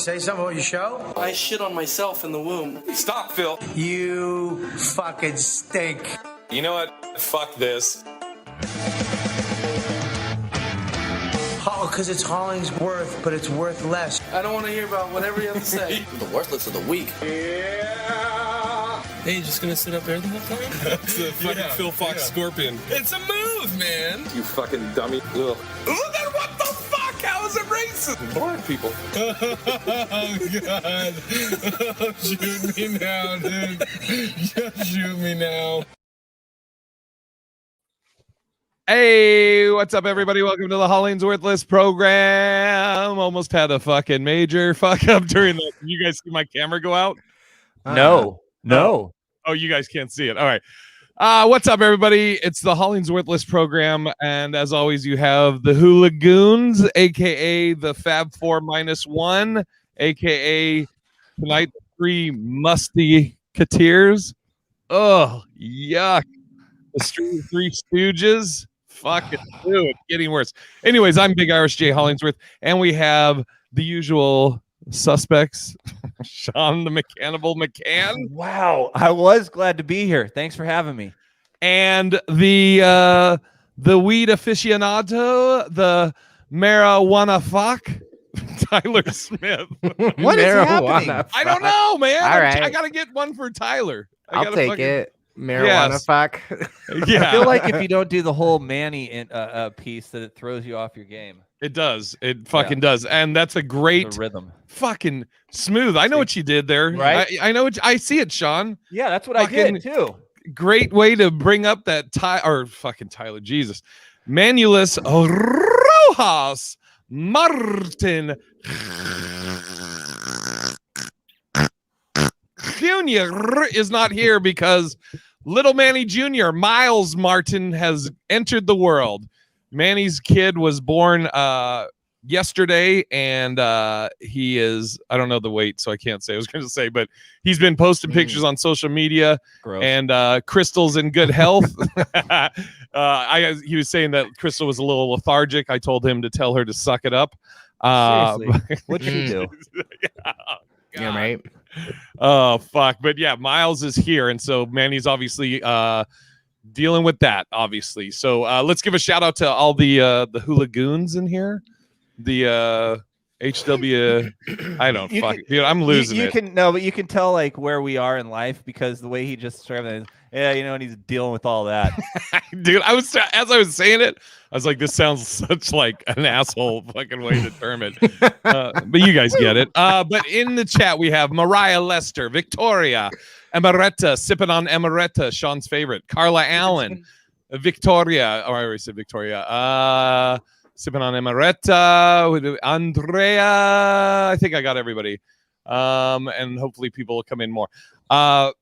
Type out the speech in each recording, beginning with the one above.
say something about your show? I shit on myself in the womb. Stop, Phil. You fucking stink. You know what? Fuck this. Because it's Hollingsworth, but it's worth less. I don't want to hear about whatever you have to say. The worthless of the week. Yeah. Hey, you just gonna sit up there the whole time? That's the fucking Phil Fox scorpion. It's a move, man. You fucking dummy. Ugh. Then what the fuck? How is it racist? Black people. Oh, God. Oh, shoot me now, dude. Just shoot me now. Hey, what's up, everybody? Welcome to the HollingsWorthless program. Almost had a fucking major fuck up during the. You guys see my camera go out? No. Oh, you guys can't see it. All right. What's up, everybody? It's the HollingsWorthless program, and as always, you have the Hooli-Goons, aka the Fab 4-1, aka tonight the three musty Musketeers. Oh, yuck! The Three Stooges. Fucking do it. Getting worse. Anyways, I'm Big Irish J Hollingsworth, and we have the usual suspects. Sean the Mechanical McCann. Wow, I was glad to be here. Thanks for having me. And the weed aficionado, the marijuana fuck, Tyler Smith. What is happening? I don't know, man. All right. I gotta get one for Tyler. I'll take it. Marijuana fuck. Yeah. I feel like if you don't do the whole Manny piece, that it throws you off your game. It does. It fucking does. And that's a great The rhythm. fucking smooth. I know what you did there. Right? I know what I see it, Sean. Yeah, that's what I did too. Great way to bring up that Tyler, Jesus. Manulus Rojas Martin Jr. is not here because little Manny Jr., Miles Martin, has entered the world. Manny's kid was born yesterday, and he is, I don't know the weight, so I can't say. I was going to say, but he's been posting pictures on social media. Gross. And Crystal's in good health. He was saying that Crystal was a little lethargic. I told him to tell her to suck it up. Seriously. What did he do? Yeah, right. Oh, fuck. But yeah, Miles is here. And so Manny's obviously dealing with that, obviously. So let's give a shout out to all the Hooli-Goons in here. The HW, I don't fuck it. Dude, I'm losing it. But you can tell like where we are in life because the way he just started, and he's dealing with all that. Dude, as I was saying it, I was like, this sounds such like an asshole fucking way to term it. But you guys get it. But in the chat, we have Mariah Lester, Victoria, Emeretta, sipping on Emeretta, Sean's favorite, Carla Allen, Victoria, I already said Victoria, sipping on Emeretta, with Andrea. I think I got everybody. And hopefully people will come in more. So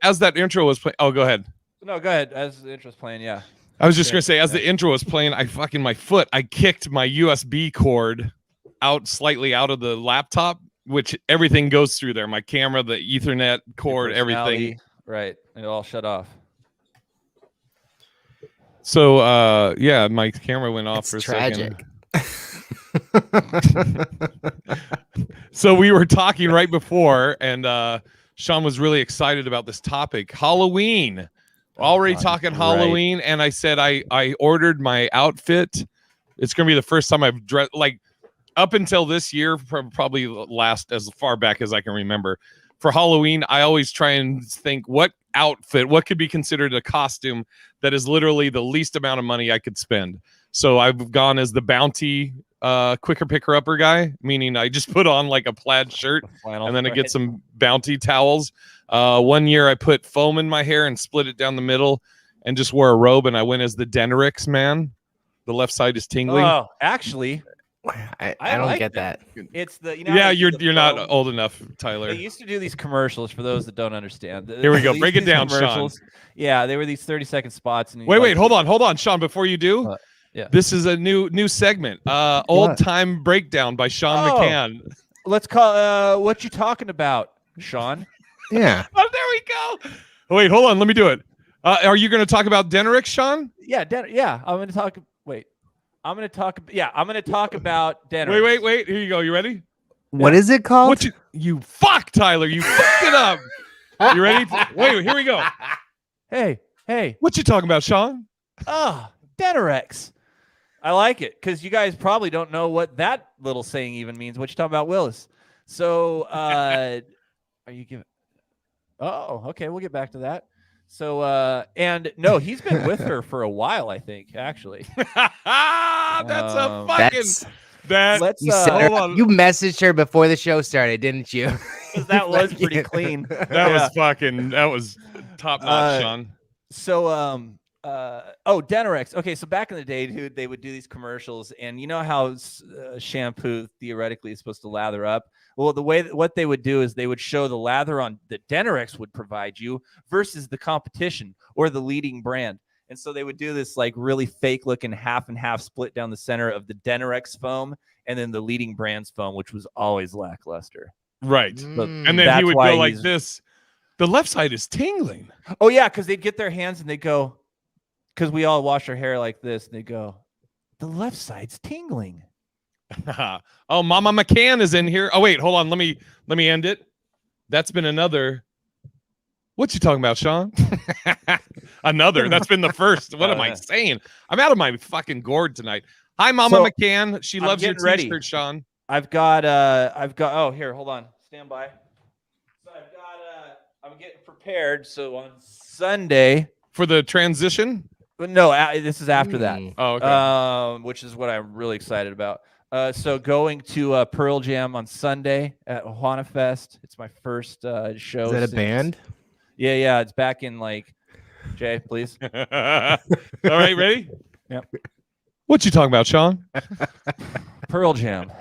as that intro was playing, go ahead. No, go ahead. As the intro's playing, yeah. I was just gonna say, as the intro was playing, I kicked my USB cord slightly out of the laptop, which everything goes through there. My camera, the Ethernet cord, everything. Right. It all shut off. So yeah, my camera went off for a tragic. second. So we were talking right before, and Sean was really excited about this topic. Halloween. Already talking Halloween, and I said I ordered my outfit. It's gonna be the first time I've dressed, like, up until this year, probably last as far back as I can remember. For Halloween, I always try and think what could be considered a costume that is literally the least amount of money I could spend. So I've gone as the bounty quicker picker upper guy, meaning I just put on like a plaid shirt and then I get some bounty towels. One year I put foam in my hair and split it down the middle and just wore a robe, and I went as the Denrix man. The left side is tingling. Oh, actually, I don't like get that. It's the you're not old enough, Tyler. They used to do these commercials for those that don't understand. Here we go. Break it down, Sean. Yeah, they were these 30-second spots. And wait, hold on, Sean. Before you do, yeah, this is a new segment. Old time breakdown by Sean McCann. Let's call. What you talking about, Sean? Yeah. Oh, there we go. Wait, hold on. Let me do it. Are you going to talk about Denrix, Sean? Yeah, yeah. I'm going to talk. Wait. I'm gonna talk. Yeah, I'm gonna talk about dinner. Wait. Here you go. You ready? What is it called? What you fuck, Tyler? You fucked it up. You ready? Wait. Here we go. Hey. What you talking about, Sean? Oh, Denorex. I like it because you guys probably don't know what that little saying even means. What you talking about, Willis? So, are you giving? Oh, okay. We'll get back to that. So, and no, he's been with her for a while, I think, actually. That's a fucking. Let's, you, said hold on. You messaged her before the show started, didn't you? That was pretty clean. That was top notch, Sean. So, Denorex. Okay, so back in the day, dude, they would do these commercials, and you know how shampoo theoretically is supposed to lather up. Well, what they would do is they would show the lather on that Denorex would provide you versus the competition or the leading brand. And so they would do this like really fake looking half and half split down the center of the Denorex foam and then the leading brand's foam, which was always lackluster. Right. And then he would go like this. The left side is tingling. Oh, yeah, because they'd get their hands and they go, because we all wash our hair like this, and they go, the left side's tingling. Oh, Mama McCann is in here. Oh, wait, hold on. Let me end it. That's been another. What you talking about, Sean? Another. That's been the first. What am I saying? I'm out of my fucking gourd tonight. Hi, Mama McCann. She loves your t-shirt, Sean. I've got. Oh, here, hold on. Stand by. So I'm getting prepared. So on Sunday for the transition. But no, this is after that. Oh, okay. Which is what I'm really excited about. So going to Pearl Jam on Sunday at Ohana Fest. It's my first show. Is that a band? Yeah. It's back in Jay, please. All right, ready? Yep. What you talking about, Sean? Pearl Jam.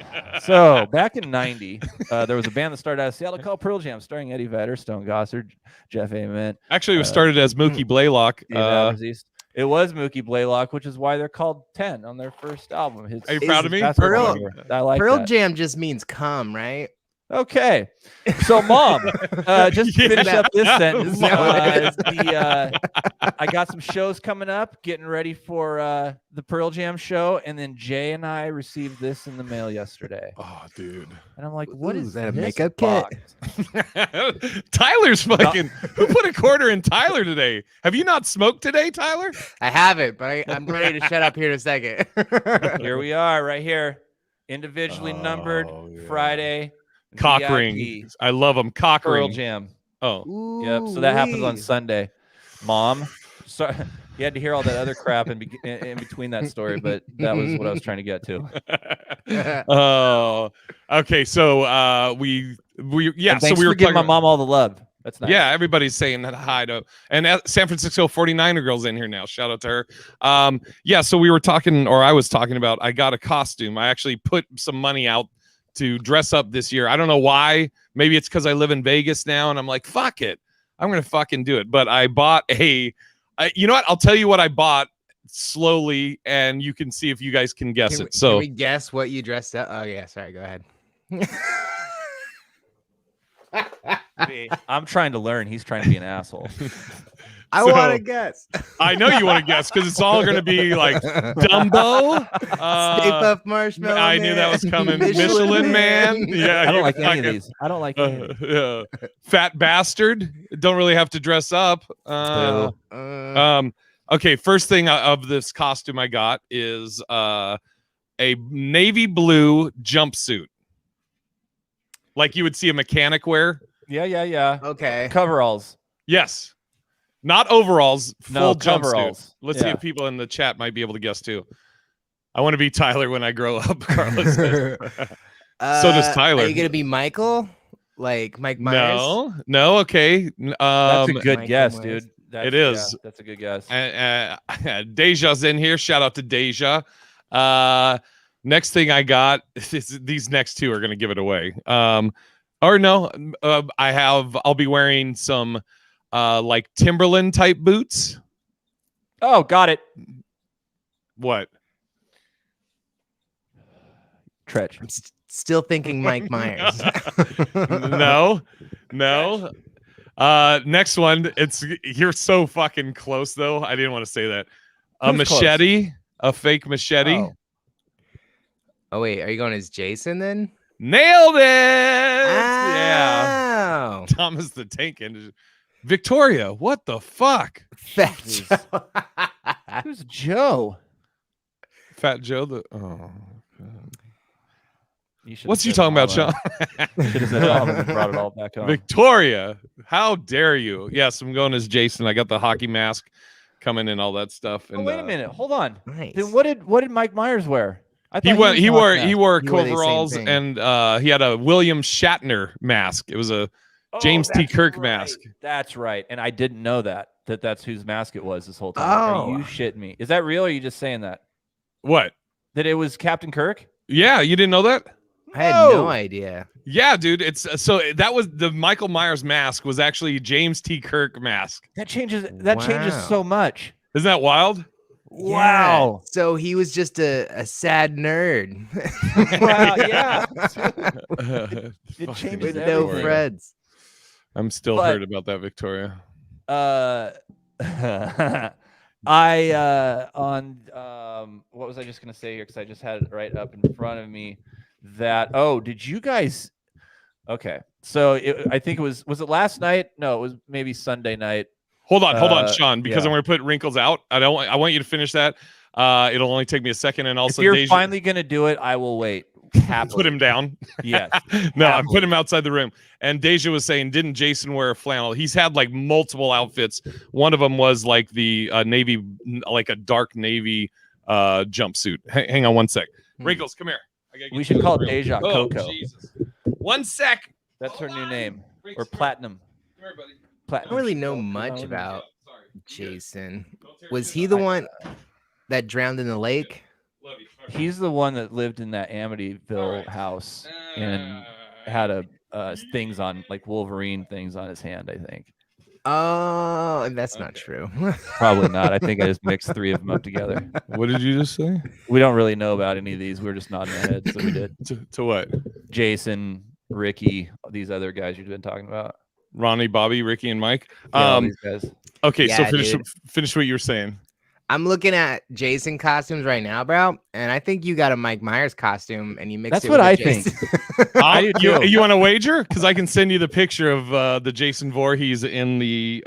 So back in '90, there was a band that started out of Seattle called Pearl Jam, starring Eddie Vedder, Stone Gossard, Jeff Ament. Actually, it was started as Mookie Blaylock. It was Mookie Blaylock, which is why they're called 10 on their first album. Are you proud of me? Pearl that. Jam just means come, right? Okay. So, Mom, just to finish up this sentence, I got some shows coming up, getting ready for the Pearl Jam show, and then Jay and I received this in the mail yesterday. Oh, dude. And I'm like, what is that? A this makeup box? kit? Tyler's fucking. Who put a quarter in Tyler today? Have you not smoked today, Tyler? I haven't, but I'm ready to shut up here in a second. Here we are, right here. Individually numbered Friday. Cock VIP. rings. I love them. Cock Pearl ring. Jam. Oh. Yep. So that happens on Sunday. Mom, sorry, you had to hear all that other crap in between that story, but that was what I was trying to get to. Oh, okay. So we And so we giving were talking my mom all the love. That's nice. Yeah, everybody's saying hi to, and San Francisco 49er girl's in here now. Shout out to her. Yeah, so we were talking, or I was talking about, I got a costume. I actually put some money out to dress up this year. I don't know why. Maybe it's because I live in Vegas now, and I'm like, fuck it. I'm going to fucking do it. But I bought you know what? I'll tell you what I bought slowly, and you can see if you guys can guess it. So can we guess what you dressed up? Oh, yeah. Sorry. Go ahead. I'm trying to learn. He's trying to be an asshole. I want to guess. I know you want to guess because it's all going to be like Dumbo, Stay Puft Marshmallow. I knew that was coming. Michelin Man. Yeah, I don't like any of these. I don't like any of these. Fat bastard. Don't really have to dress up. Okay, first thing of this costume I got is a navy blue jumpsuit, like you would see a mechanic wear. Yeah. Okay. Coveralls. Yes. Not overalls, full coveralls. Jumpsuit. Let's see if people in the chat might be able to guess too. I want to be Tyler when I grow up, Carlos says. So does Tyler. Are you going to be Michael? Like Mike Myers? No, okay. That's a good Michael guess, Myers. dude. It is. Yeah, that's a good guess. Deja's in here. Shout out to Deja. Next thing I got, these next two are going to give it away. Or no, I'll be wearing some like Timberland type boots. Oh, got it. What? Tretch. I'm still thinking Mike Myers. No. Next one. You're so fucking close though. I didn't want to say that. A Who's machete, a fake machete. Oh wait, are you going as Jason then? Nailed it. Yeah. Oh. Thomas the Tank Engine. Victoria, what the fuck? Fat Jeez. Joe. Who's Joe? Fat Joe the oh. You should've What's you said talking about, Marla. Sean? Should have said Marla and brought it all back home. Victoria, how dare you? Yes, I'm going as Jason. I got the hockey mask coming and all that stuff. And Oh, wait a minute. Hold on. Nice. Then what did Mike Myers wear? I He thought wore he was wore Knocked he Out. wore He wore the same coveralls thing. and he had a William Shatner mask. It was a Oh, James T. that's Kirk right. mask. That's right. And I didn't know that's whose mask it was this whole time. Oh. Are you shitting me? Is that real or are you just saying that? What? That it was Captain Kirk? Yeah, you didn't know that? I had no idea. Yeah, dude. It's so that was the Michael Myers mask was actually James T. Kirk mask. That changes Wow. so much. Isn't that wild? Wow. Yeah. So he was just a sad nerd. Wow, yeah. It Fucking changes With no Victoria. friends. I'm still But- hurt about that, Victoria. I on what was I just gonna say here? Because I just had it right up in front of me. Did you guys? Okay, so I think it was it last night? No, it was maybe Sunday night. Hold on, Sean, because yeah. I'm going to put wrinkles out. I want you to finish that. It'll only take me a second, and also If you're Deja, finally gonna do it, I will wait. Happily. put him down. Yes. No, I'm happily. putting him outside the room. And Deja was saying, didn't Jason wear a flannel? He's had like multiple outfits. One of them was like the navy, like a dark navy jumpsuit. Hang on one sec. Wrinkles, come here. I gotta get We you should in call the it room. Deja Oh, Coco. Jesus. 1 sec. That's her Hold new on. name, Wrinkles, or come Platinum. here, buddy. I Platinum. don't really know Oh, much oh, about Sorry. You good. Jason. Don't tear Was shit he up. the one that drowned in the lake? Love you. Okay. He's the one that lived in that Amityville Alright. house and had a things on, like Wolverine things on his hand. I think. Oh, that's not Okay. true. Probably not. I think I just mixed three of them up together. What did you just say? We don't really know about any of these. We were just nodding our heads, so we did. To what? Jason, Ricky, these other guys you've been talking about. Ronnie, Bobby, Ricky, and Mike. Yeah, all these guys. Okay, so Yeah, dude. finish what you were saying. I'm looking at Jason costumes right now, bro, and I think you got a Mike Myers costume, and you mixed That's it what with I a think. Jason. I do you, too. you want to wager? Because I can send you the picture of the Jason Voorhees in the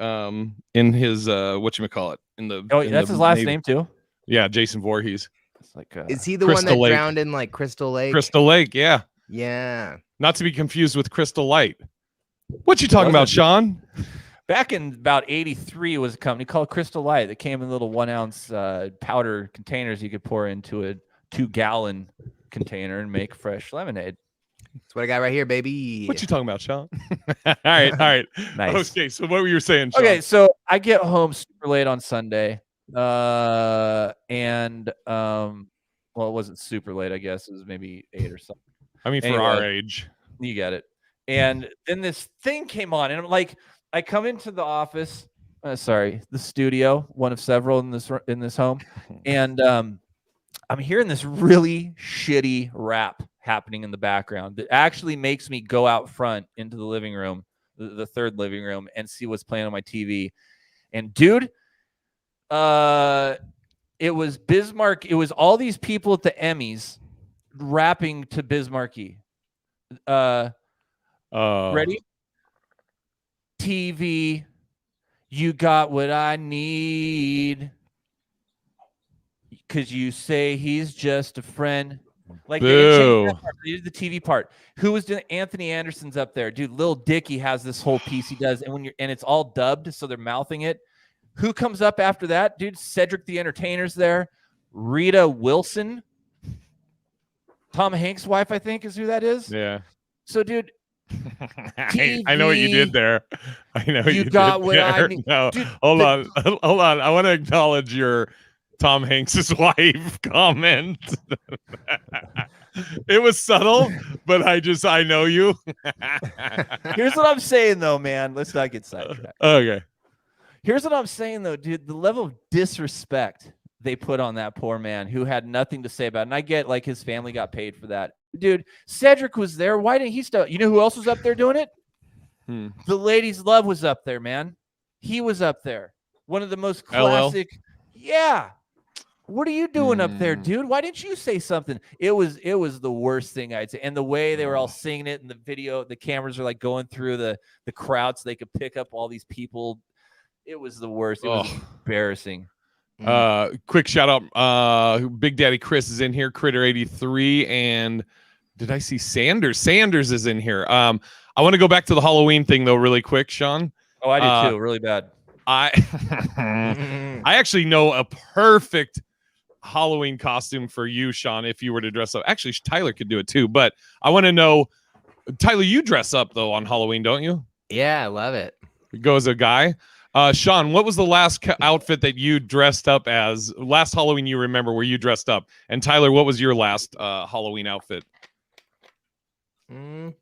in his whatchamacallit in the. Oh, in that's the his last Navy. name too. Yeah, Jason Voorhees. It's like Is he the Crystal one that Lake. drowned in like Crystal Lake? Crystal Lake, yeah. Yeah. Not to be confused with Crystal Light. What you talking about, Wasn't- Sean? back in about '83 was a company called Crystal Light that came in little 1 ounce powder containers you could pour into a 2-gallon container and make fresh lemonade. That's what I got right here, baby. What you talking about, Sean? all right. Nice. Okay, so what were you saying, Sean? Okay, so I get home super late on Sunday, and well, it wasn't super late. I guess it was maybe 8 or something. I mean, for Anyway. our age. You get it. And then this thing came on, and I'm like, I come into the office, the studio, one of several in this home, and I'm hearing this really shitty rap happening in the background that actually makes me go out front into the living room, the third living room, and see what's playing on my TV. And dude, it was Bismarck. It was all these people at the Emmys rapping to Bismarcky. Ready? TV, you got what I need. Because you say he's just a friend. Like they didn't change that part. They did the TV part. Who was doing? Anthony Anderson's up there, dude. Lil Dicky has this whole piece he does, and it's all dubbed, so they're mouthing it. Who comes up after that, dude? Cedric the Entertainer's there. Rita Wilson, Tom Hanks' wife, I think, is who that is. Yeah. So, dude, I know what you did there. I know You you got did what there. I need. No, Dude, hold on. I want to acknowledge your Tom Hanks's wife comment. It was subtle, but I know you. here's what I'm saying, though, man. Let's not get sidetracked. Okay. Here's what I'm saying, though, dude. The level of disrespect they put on that poor man who had nothing to say about it. And I get like his family got paid for that. Dude, Cedric was there. Why didn't he still? You know who else was up there doing it? The Ladies Love was up there, man. He was up there. One of the most LL? classic. Yeah. What are you doing up there, dude? Why didn't you say something? It was the worst thing I'd say. And the way they were all singing it in the video, the cameras are like going through the crowd so they could pick up all these people. It was the worst. It was embarrassing. Quick shout out. Big Daddy Chris is in here. Critter 83, and did I see Sanders? Sanders is in here. I want to go back to the Halloween thing though, really quick, Sean. Oh, I do too. Really bad. I actually know a perfect Halloween costume for you, Sean, if you were to dress up. Actually, Tyler could do it too, but I want to know, Tyler, you dress up though on Halloween, don't you? Yeah, I love it. You go as a guy. Sean, what was the last outfit that you dressed up as? Last Halloween you remember where you dressed up? And Tyler, what was your last Halloween outfit? Oh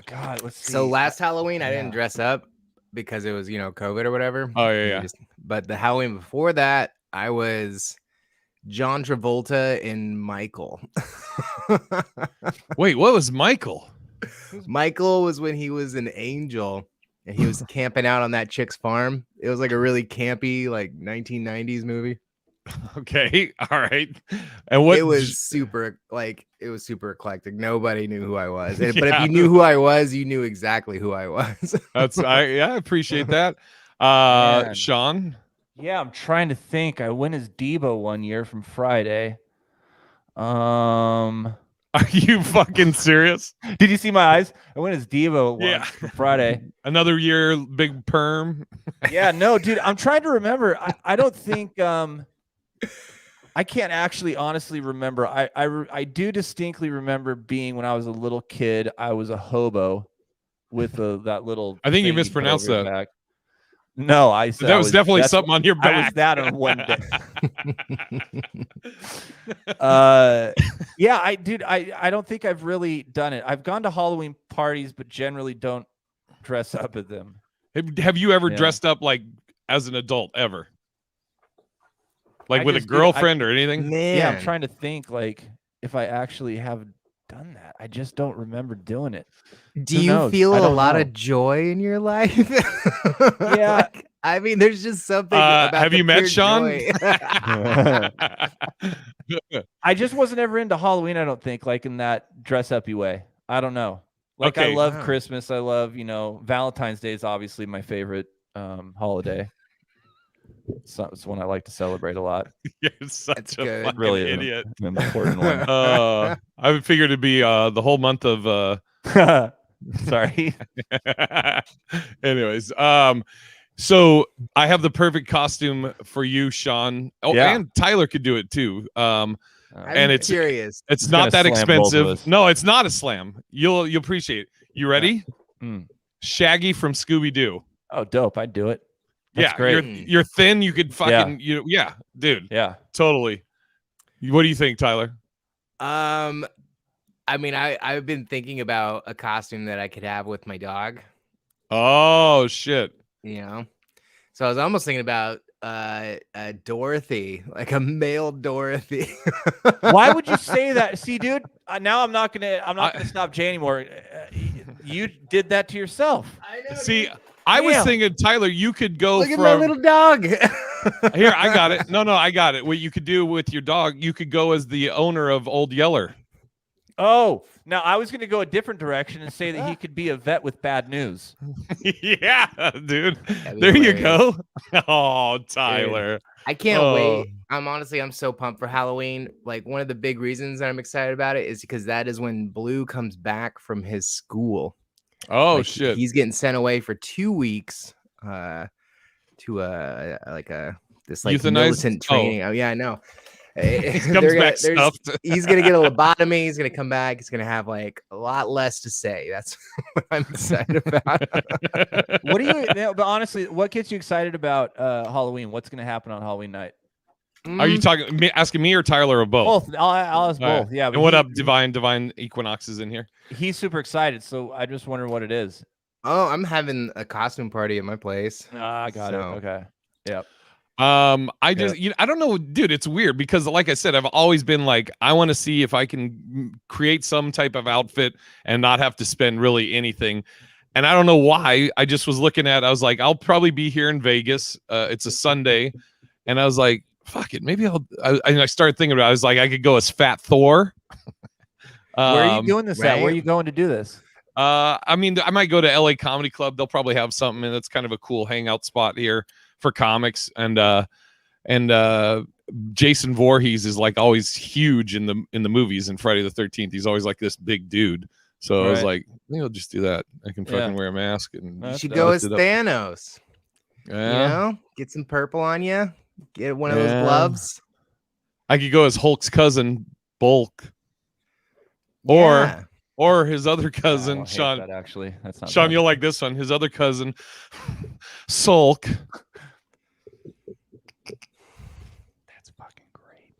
God, let's see. So last Halloween I didn't dress up because it was, COVID or whatever. Oh yeah. But the Halloween before that, I was John Travolta in Michael. Wait, what was Michael? Michael was when he was an angel and he was camping out on that chick's farm. It was like a really campy, like 1990s movie. Okay, all right. And what it was super eclectic. Nobody knew who I was. But if you knew who I was, you knew exactly who I was. I appreciate that. Sean? Yeah, I'm trying to think. I went as Debo one year from Friday. Are you fucking serious? Did you see my eyes? I went as Debo once from Friday. Another year, big perm. Yeah, no, dude. I'm trying to remember. I don't think I can't actually honestly remember. I do distinctly remember being when I was a little kid. I was a hobo with that little. I think you mispronounced that. Back. No, I said that was definitely something on your back. I was that on one day. Yeah, I don't think I've really done it. I've gone to Halloween parties, but generally don't dress up at them. Have you ever dressed up like as an adult ever? Like with a girlfriend or anything? Man. Yeah, I'm trying to think like if I actually have done that. I just don't remember doing it. Do you feel a lot of joy in your life? Yeah. I mean, there's just something about have you met Sean? I just wasn't ever into Halloween, I don't think, like in that dress-uppy way. I don't know. Like I love Christmas. I love, Valentine's Day is obviously my favorite holiday. It's one I like to celebrate a lot. You're such a fucking really idiot. An important one. I figured it'd be the whole month of sorry. Anyways, so I have the perfect costume for you, Sean. Oh, and Tyler could do it too. And it's curious. It's not that expensive. No, it's not a slam. You'll appreciate it. You ready? Yeah. Shaggy from Scooby-Doo. Oh, dope. I'd do it. That's great. You're thin. You could fucking dude. Yeah, totally. What do you think, Tyler? I mean, I've been thinking about a costume that I could have with my dog. Oh shit. So I was almost thinking about Dorothy, like a male Dorothy. Why would you say that? See, dude, now I'm not gonna stop Jay anymore. You did that to yourself. I know. See, I was thinking, Tyler, you could go Look at my little dog. Here, I got it. No, I got it. What you could do with your dog, you could go as the owner of Old Yeller. Oh, now I was going to go a different direction and say that he could be a vet with bad news. Yeah, dude. There you go. Oh, Tyler. Dude, I can't wait. I'm so pumped for Halloween. Like one of the big reasons that I'm excited about it is because that is when Blue comes back from his school. Oh, shit. He's getting sent away for 2 weeks to this militant training. Oh yeah, I know. He comes back stuffed. He's gonna get a lobotomy. He's gonna come back. He's gonna have like a lot less to say. That's what I'm excited about. What do you? But honestly, what gets you excited about Halloween? What's gonna happen on Halloween night? Are you asking me or Tyler or both? Both. I'll ask both. Yeah. And what up, Divine Equinox is in here. He's super excited, so I just wonder what it is. Oh, I'm having a costume party at my place. I got it. Okay. Yep. I don't know, dude. It's weird because, like I said, I've always been like, I want to see if I can create some type of outfit and not have to spend really anything. And I don't know why. I just was looking at. I was like, I'll probably be here in Vegas. It's a Sunday, and I was like, fuck it. Maybe I started thinking about it. I was like, I could go as Fat Thor. Where are you doing this at? Where are you going to do this? I mean, I might go to LA Comedy Club. They'll probably have something, and it's kind of a cool hangout spot here for comics. And Jason Voorhees is like always huge in the movies in Friday the 13th. He's always like this big dude. So I was like, maybe I'll just do that. I can fucking wear a mask. And you should go as Thanos. Yeah. You know, get some purple on you. Get one of those gloves. I could go as Hulk's cousin, Bulk. Or his other cousin, Sean. That actually, that's not Sean, bad. you'll like this one. His other cousin, Sulk. That's fucking great.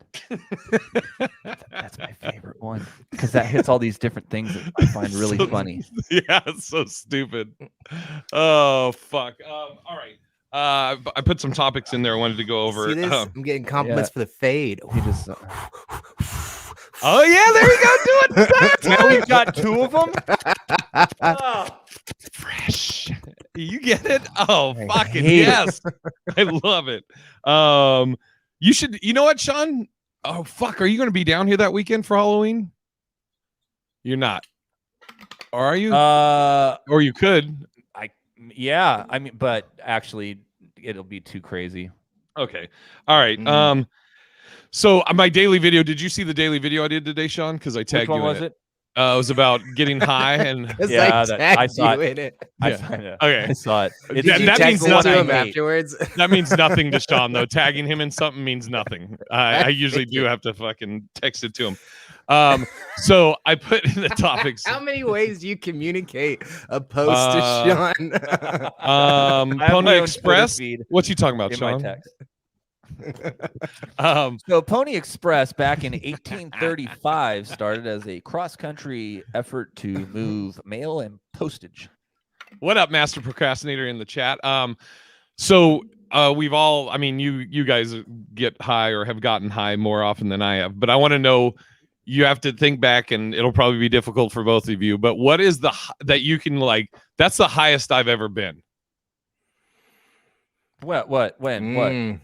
That's my favorite one because that hits all these different things that I find really funny. Yeah, it's so stupid. Oh fuck. All right. I put some topics in there I wanted to go over. See this? I'm getting compliments for the fade. He just. Oh yeah, there we go. Do it. Now we've got two of them. Oh, fresh. You get it? Oh, I fucking hate yes. I love it. You should. You know what, Sean? Oh fuck, are you going to be down here that weekend for Halloween? You're not. Or are you? Or you could. Yeah, I mean, but actually, it'll be too crazy. Okay. All right. So my daily video. Did you see the daily video I did today, Sean? Because I tagged Which one you in was it? It was about getting high and I saw it. Okay, I saw it. That means nothing afterwards. That means nothing to Sean though. Tagging him in something means nothing. I usually do have to fucking text it to him. So I put in the topics. How many ways do you communicate a post to Sean? Pony Express. What's he talking about, in Sean? my text. So Pony Express back in 1835 started as a cross-country effort to move mail and postage. What up, Master Procrastinator in the chat? So we've all, I mean, you guys get high or have gotten high more often than I have, but I want to know. You have to think back, and it'll probably be difficult for both of you. But what is that you can like? That's the highest I've ever been. What? When? What?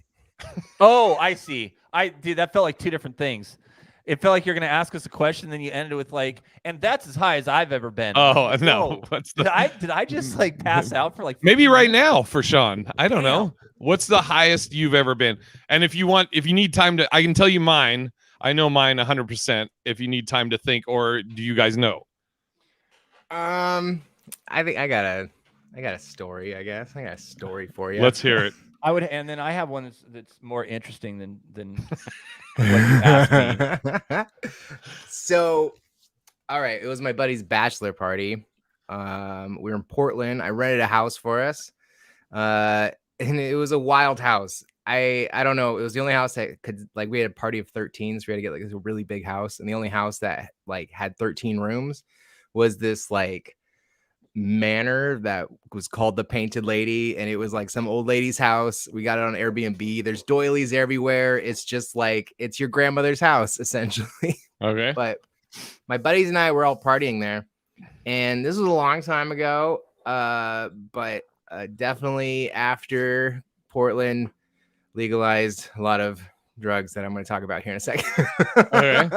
Oh, I see. Dude, that felt like two different things. It felt like you're going to ask us a question, then you ended with like, and that's as high as I've ever been. Oh no! What's did I just like pass out for like maybe right now for Sean? I don't know. What's the highest you've ever been? And if you need time to, I can tell you mine. I know mine 100%. If you need time to think, or do you guys know? I think I got a story. I guess I got a story for you. Let's hear it. I would, and then I have one that's more interesting than what you asked me. So, all right, it was my buddy's bachelor party. We were in Portland. I rented a house for us, and it was a wild house. I don't know. It was the only house that could, like, we had a party of 13, so we had to get like this really big house, and the only house that like had 13 rooms was this like manor that was called the Painted Lady, and it was like some old lady's house. We got it on Airbnb. There's doilies everywhere. It's just like it's your grandmother's house essentially. Okay. But my buddies and I were all partying there, and this was a long time ago. But definitely after Portland legalized a lot of drugs that I'm going to talk about here in a second. Okay.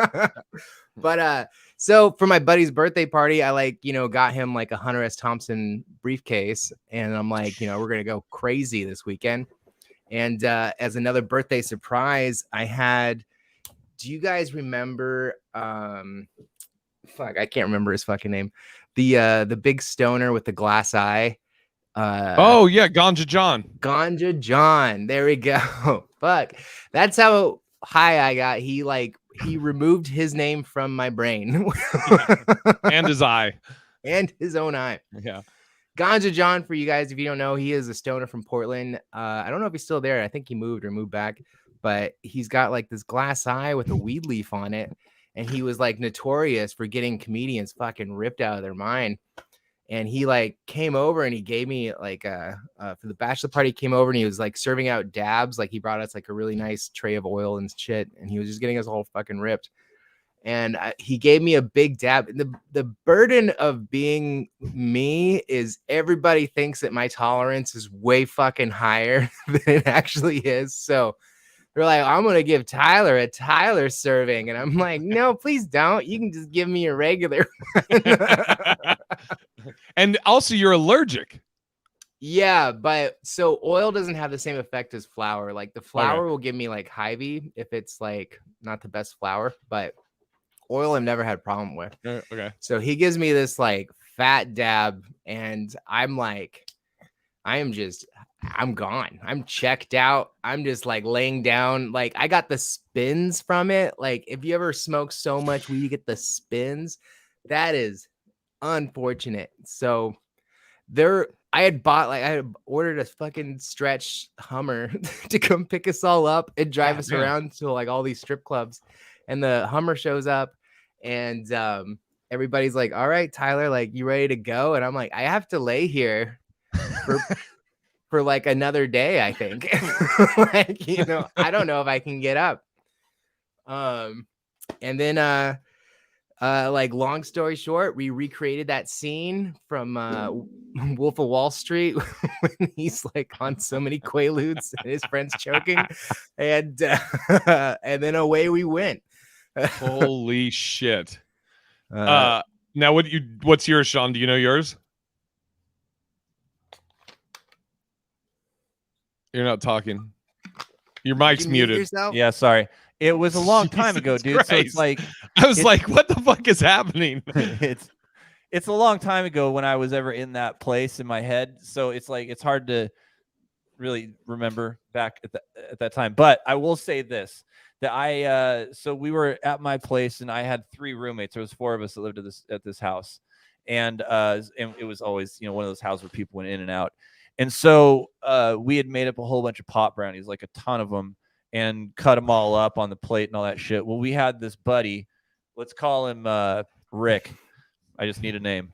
But so for my buddy's birthday party, I got him like a Hunter S. Thompson briefcase, and I'm like, we're going to go crazy this weekend. And as another birthday surprise, I had, do you guys remember, I can't remember his fucking name. The big stoner with the glass eye. Oh yeah, Ganja John. There we go. Fuck, that's how high I got. He removed his name from my brain and his eye and his own eye. Yeah. Ganja John, for you guys, if you don't know, he is a stoner from Portland. I don't know if he's still there. I think he moved back, but he's got like this glass eye with a weed leaf on it. And he was like notorious for getting comedians fucking ripped out of their mind. And he like came over and he gave me like for the bachelor party, he came over and he was like serving out dabs. Like he brought us like a really nice tray of oil and shit. And he was just getting us all fucking ripped. And he gave me a big dab. The burden of being me is everybody thinks that my tolerance is way fucking higher than it actually is. So They're like, I'm gonna give Tyler a Tyler serving, and I'm like, no, please don't. You can just give me a regular. And also, you're allergic. Yeah, but so oil doesn't have the same effect as flour. Like the flour will give me like Hy-Vee if it's like not the best flour, but oil I've never had a problem with. Okay. So he gives me this like fat dab, and I'm like, I'm gone. I'm checked out. I'm just like laying down. Like I got the spins from it. Like if you ever smoke so much weed, you get the spins. That is unfortunate. So I had ordered a fucking stretch Hummer to come pick us all up and drive us around to like all these strip clubs. And the Hummer shows up, and everybody's like, all right, Tyler, like, you ready to go? And I'm like, I have to lay here for like another day, I think. Like, you know, I don't know if I can get up. And then like, long story short, we recreated that scene from Wolf of Wall Street when he's like on so many Quaaludes and his friend's choking, and then away we went. Holy shit! Now what's yours, Sean? Do you know yours? You're not talking. Your mic's muted. Yeah, sorry. It was a long time ago, dude. Christ. So it's like I was like, what the fuck is happening? It's a long time ago when I was ever in that place in my head. So it's like it's hard to really remember back at that time. But I will say this, that so we were at my place, and I had 3 roommates. There was 4 of us that lived at this house. And it was always, you know, one of those houses where people went in and out. And so we had made up a whole bunch of pot brownies, like a ton of them, and cut them all up on the plate and all that shit. Well, we had this buddy, let's call him Rick. I just need a name.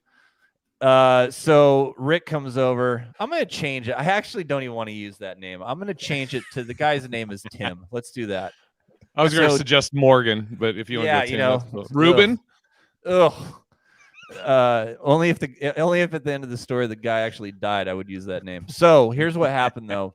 So Rick comes over. I'm going to change it. I actually don't even want to use that name. I'm going to change it to the guy's name is Tim. Let's do that. I was going to suggest Morgan, but if you want to go Tim, Ruben. Ugh. Only if at the end of the story the guy actually died, I would use that name. So here's what happened though,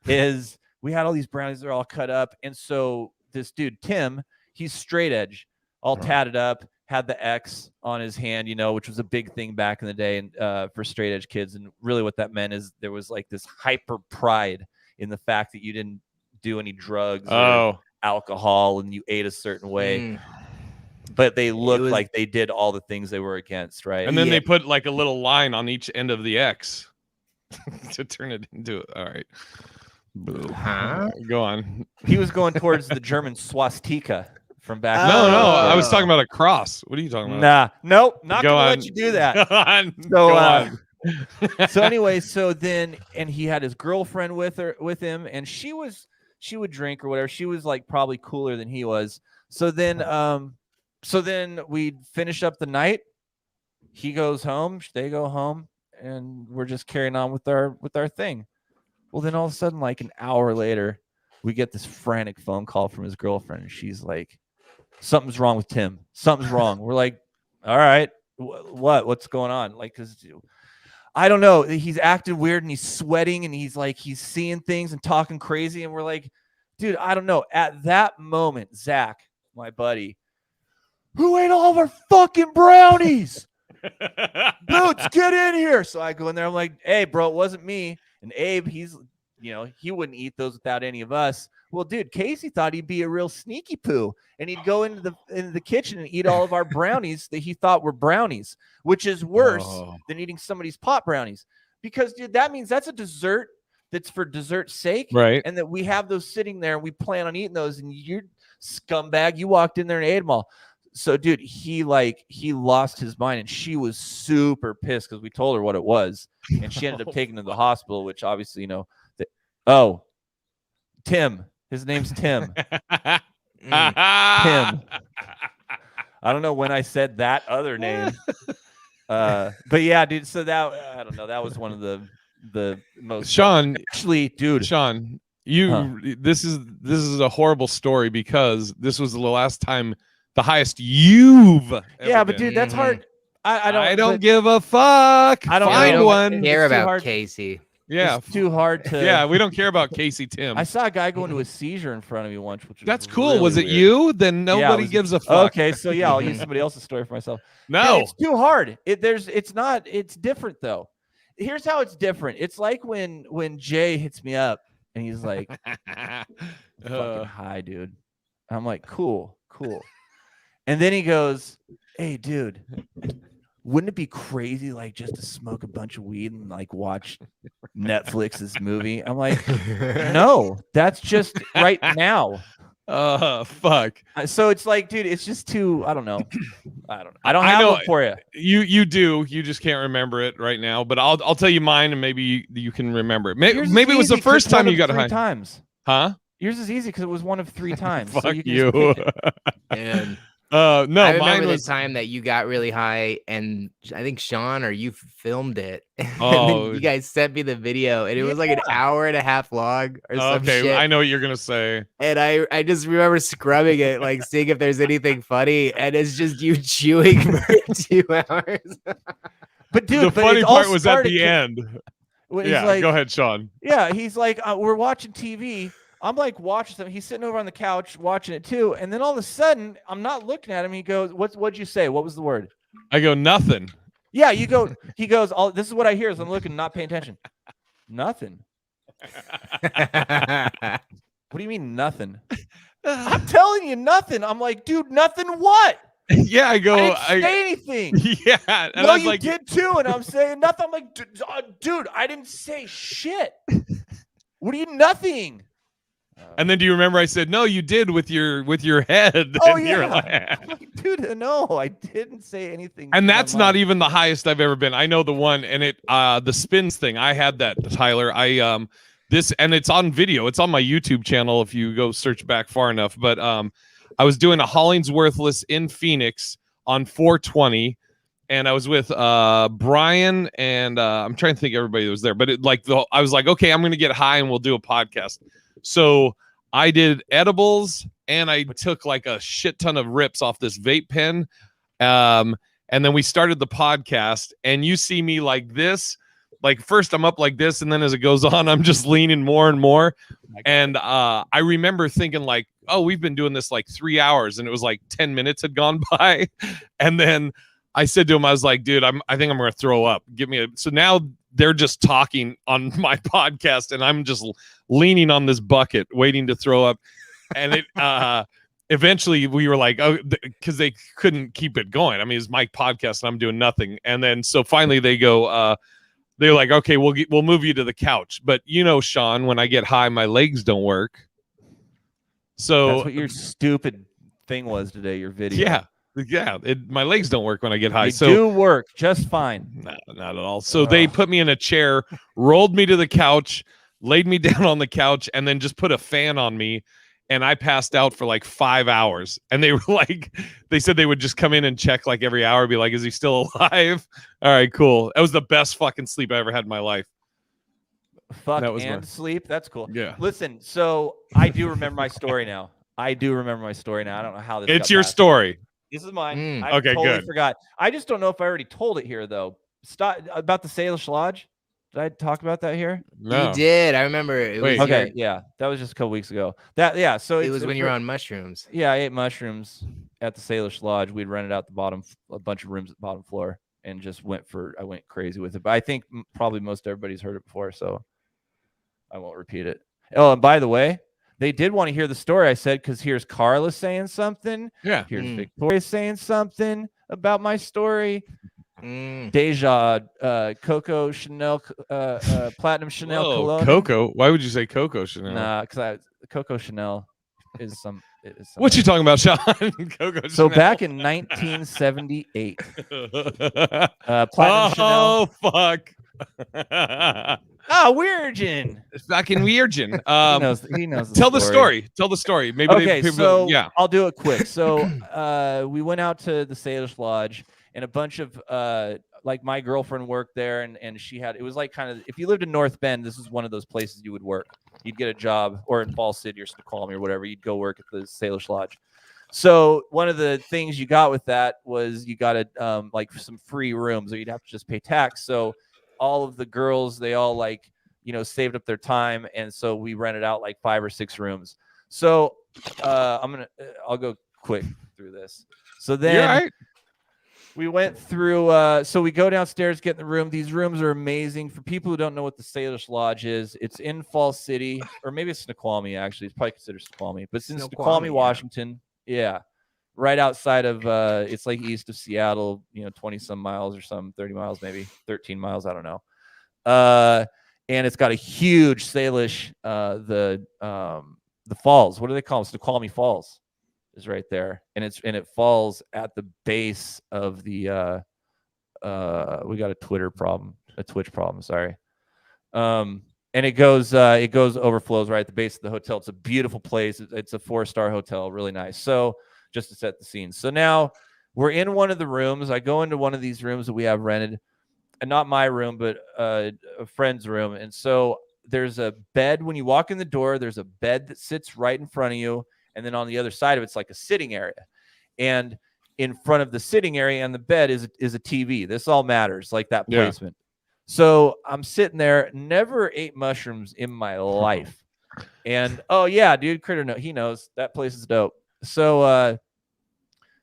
is we had all these brownies, they're all cut up, and so this dude Tim, he's straight edge, all tatted up, had the X on his hand, you know, which was a big thing back in the day, and for straight edge kids. And really what that meant is there was like this hyper pride in the fact that you didn't do any drugs or alcohol, and you ate a certain way. But they looked like they did all the things they were against, right? And then they put like a little line on each end of the X to turn it into it. All right. Go on. He was going towards the German swastika from back. No, I was talking about a cross. What are you talking about? Nope, not gonna let you do that. Go on. So, Go on. So anyway, and he had his girlfriend with him, and she would drink or whatever. She was like probably cooler than he was. So then we finish up the night. He goes home, they go home, and we're just carrying on with our thing. Well, then all of a sudden, like an hour later, we get this frantic phone call from his girlfriend, and she's like, something's wrong with Tim. Something's wrong. We're like, all right, what's going on? Like, because I don't know. He's acting weird, and he's sweating, and he's seeing things and talking crazy. And we're like, dude, I don't know. At that moment, Zach, my buddy, who ate all of our fucking brownies? Boots, get in here. So I go in there. I'm like, hey, bro, it wasn't me. And Abe, he's, you know, he wouldn't eat those without any of us. Well, dude, Casey thought he'd be a real sneaky poo, and he'd go into the kitchen and eat all of our brownies that he thought were brownies, which is worse than eating somebody's pot brownies. Because, dude, that means that's a dessert that's for dessert's sake, right? And that we have those sitting there, and we plan on eating those, and you scumbag, you walked in there and ate them all. So, dude, he lost his mind, and she was super pissed because we told her what it was, and she ended up taking him to the hospital, which obviously, you know, Tim. His name's Tim. Tim. I don't know when I said that other name, but yeah, dude. So that I don't know. That was one of the most. Sean, actually, dude. Sean, this is a horrible story because this was the last time. The highest you've ever but been. dude, that's hard. I don't give a fuck. I don't care about Casey. Yeah. It's too hard to. Yeah, we don't care about Casey Tim. I saw a guy go into a seizure in front of me once, which was That's cool. really Was it weird. you? Then Yeah, nobody it was- gives a fuck. Okay, so yeah, I'll use somebody else's story for myself. No. It's too hard. It's different though. Here's how it's different. It's like when Jay hits me up and he's like, fucking hi, dude. I'm like, cool. And then he goes, hey, dude, wouldn't it be crazy like just to smoke a bunch of weed and like watch Netflix's movie? I'm like, no, that's just right now. Fuck. So it's like, dude, it's just too, I don't know. I don't have one for you. You do. You just can't remember it right now. But I'll tell you mine, and maybe you can remember it. Yours Maybe it was the easy 'cause first one time you of got 3 high. times. Huh? Yours is easy because it was one of 3 times. Fuck so you. you. Can just pick it. And No, I remember mine the was. time that you got really high, and I think Sean or you filmed it. And Oh. then you guys sent me the video, and it was like an hour and a half long or some Okay, shit. I know what you're gonna say. And I just remember scrubbing it, like seeing if there's anything funny, and it's just you chewing for 2 hours. But dude, The funny it all part was at started the end. when he's Yeah, like, go ahead, Sean. Yeah, he's like, we're watching TV. I'm like watching something. He's sitting over on the couch watching it too. And then all of a sudden, I'm not looking at him. He goes, what'd you say? What was the word? I go nothing. Yeah, you go. He goes, this is what I hear as I'm looking, not paying attention. Nothing. What do you mean nothing? I'm telling you nothing. I'm like, dude, nothing what? Yeah, I go. I didn't say anything. Yeah, and No, I was you like, did too. And I'm saying nothing. I'm like, dude, I didn't say shit. What do you nothing? and then do you remember I said no, you did with your head. Oh and you're yeah, like- I'm like, dude, no, I didn't say anything. and to my that's not mind. even the highest I've ever been. I know the one, and it the spins thing. I had that, Tyler. This, and it's on video. It's on my YouTube channel if you go search back far enough. But I was doing a HollingsWorthless in Phoenix on 420, and I was with Brian, and I'm trying to think everybody that was there. But I was like, okay, I'm gonna get high and we'll do a podcast. So I did edibles, and I took like a shit ton of rips off this vape pen. And then we started the podcast, and you see me like this. Like first I'm up like this, and then as it goes on, I'm just leaning more and more. And I remember thinking like, oh, we've been doing this like 3 hours, and it was like 10 minutes had gone by. And then I said to him, I was like, dude, I think I'm gonna throw up. So now they're just talking on my podcast, and I'm just leaning on this bucket, waiting to throw up. And it eventually we were like, oh, because they couldn't keep it going. I mean, it's my podcast, and I'm doing nothing. And then so finally they go, they're like, okay, we'll move you to the couch. But you know, Sean, when I get high, my legs don't work. So That's what your stupid thing was today. Your video. Yeah. My legs don't work when I get high. They So do work just fine. no, not at all. So they put me in a chair, rolled me to the couch, laid me down on the couch, and then just put a fan on me. And I passed out for like 5 hours. And they were like, they said they would just come in and check like every hour, be like, is he still alive? All right, cool. That was the best fucking sleep I ever had in my life. Fuck That was and my- sleep. That's cool. Yeah. Listen, so I do remember my story now. I don't know how this. It's got your passed. story. This is mine. Mm. I Okay, totally good. forgot. I just don't know if I already told it here though. Stop about the Salish Lodge. Did I talk about that here? No. You did. I remember it. Wait. Was Okay, yeah, that was just a couple weeks ago. So it was when you were on mushrooms. Yeah, I ate mushrooms at the Salish Lodge. We'd rented out a bunch of rooms at the bottom floor, and just I went crazy with it. But I think probably most everybody's heard it before, so I won't repeat it. Oh, and by the way, they did want to hear the story I said, because here's Carla saying something. Yeah. Here's Victoria saying something about my story. Mm. Deja, Coco Chanel, Platinum Chanel Whoa, cologne. Coco. Why would you say Coco Chanel? Nah, because Coco Chanel is some. What you talking about, Sean? Coco So Chanel. back in 1978, Platinum oh, Chanel. fuck. Virgin. Fucking virgin. He knows. Tell the story. Tell the story. Maybe Okay, so yeah. I'll do it quick. So we went out to the Salish Lodge, and a bunch of like my girlfriend worked there, and she had, it was like kind of, if you lived in North Bend, this is one of those places you would work. You'd get a job, or in Fall City or Snoqualmie or whatever, you'd go work at the Salish Lodge. So one of the things you got with that was you got like some free rooms, or you'd have to just pay tax. So all of the girls, they all like saved up their time, and so we rented out like 5 or 6 rooms. So I'll go quick through this. So then we went through. So we go downstairs, get in the room. These rooms are amazing. For people who don't know what the Salish Lodge is, it's in Falls City, or maybe it's Snoqualmie. Actually, it's probably considered Snoqualmie, but it's in Snoqualmie, Washington. Yeah, right outside of. It's like east of Seattle. 20 some miles or some 30 miles, maybe 13 miles. I don't know. And it's got a huge Salish. The falls. What do they call them? Snoqualmie Falls is right there, and it falls at the base of the. We got a Twitch problem. Sorry. And it goes overflows right at the base of the hotel. It's a beautiful place. It's a 4-star hotel, really nice. So just to set the scene. So now we're in one of the rooms. I go into one of these rooms that we have rented, and not my room, but a friend's room. And so there's a bed. When you walk in the door, there's a bed that sits right in front of you. And then on the other side of it's like a sitting area. And in front of the sitting area and the bed is a TV. This all matters, like that placement. So I'm sitting there, never ate mushrooms in my life. And, oh, yeah, dude, Critter, he knows. That place is dope. So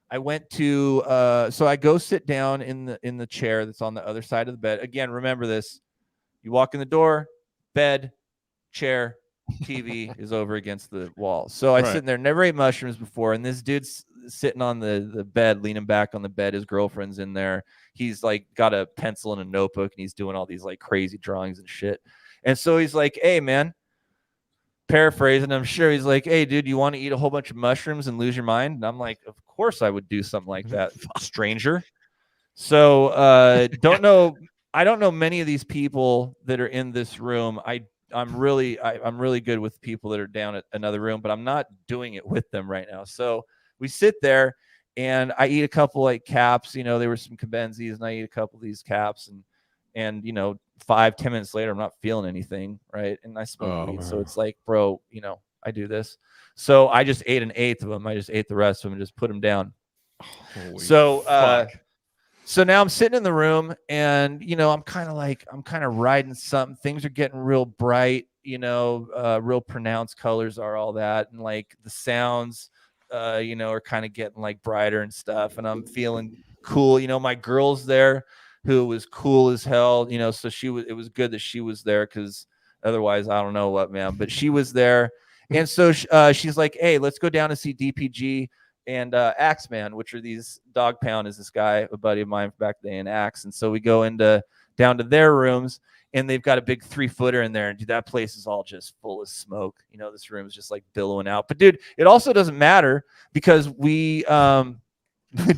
I went to so I go sit down in the chair that's on the other side of the bed. Again, remember this. You walk in the door, bed, chair, TV is over against the wall. So I sit in there, never ate mushrooms before, and this dude's sitting on the bed, leaning back on the bed. His girlfriend's in there. He's like got a pencil and a notebook, and he's doing all these like crazy drawings and shit. And so he's like, "Hey, man," paraphrasing, I'm sure he's like, "Hey, dude, you want to eat a whole bunch of mushrooms and lose your mind?" And I'm like, "Of course I would do something like that, stranger." So I don't know many of these people that are in this room. I'm really good with people that are down at another room, but I'm not doing it with them right now. So we sit there, and I eat a couple like caps. There were some Cabenzis, and I eat a couple of these caps, and 5-10 minutes later, I'm not feeling anything, right? And I smoke weed, so it's like, bro, I do this. So I just ate an eighth of them. I just ate the rest of them and just put them down. So now I'm sitting in the room, and I'm kind of riding something. Things are getting real bright, real pronounced colors are all that, and like the sounds, are kind of getting like brighter and stuff. And I'm feeling cool. My girl's there, who was cool as hell. So it was good that she was there, because otherwise I don't know what, man. But she was there, and so she's like, "Hey, let's go down and see DPG and Axeman," which are these. Dog Pound is this guy, a buddy of mine from back then, Axe. And so we go down to their rooms, and they've got a big 3-footer in there, and dude, that place is all just full of smoke. This room is just like billowing out. But dude, it also doesn't matter, because we do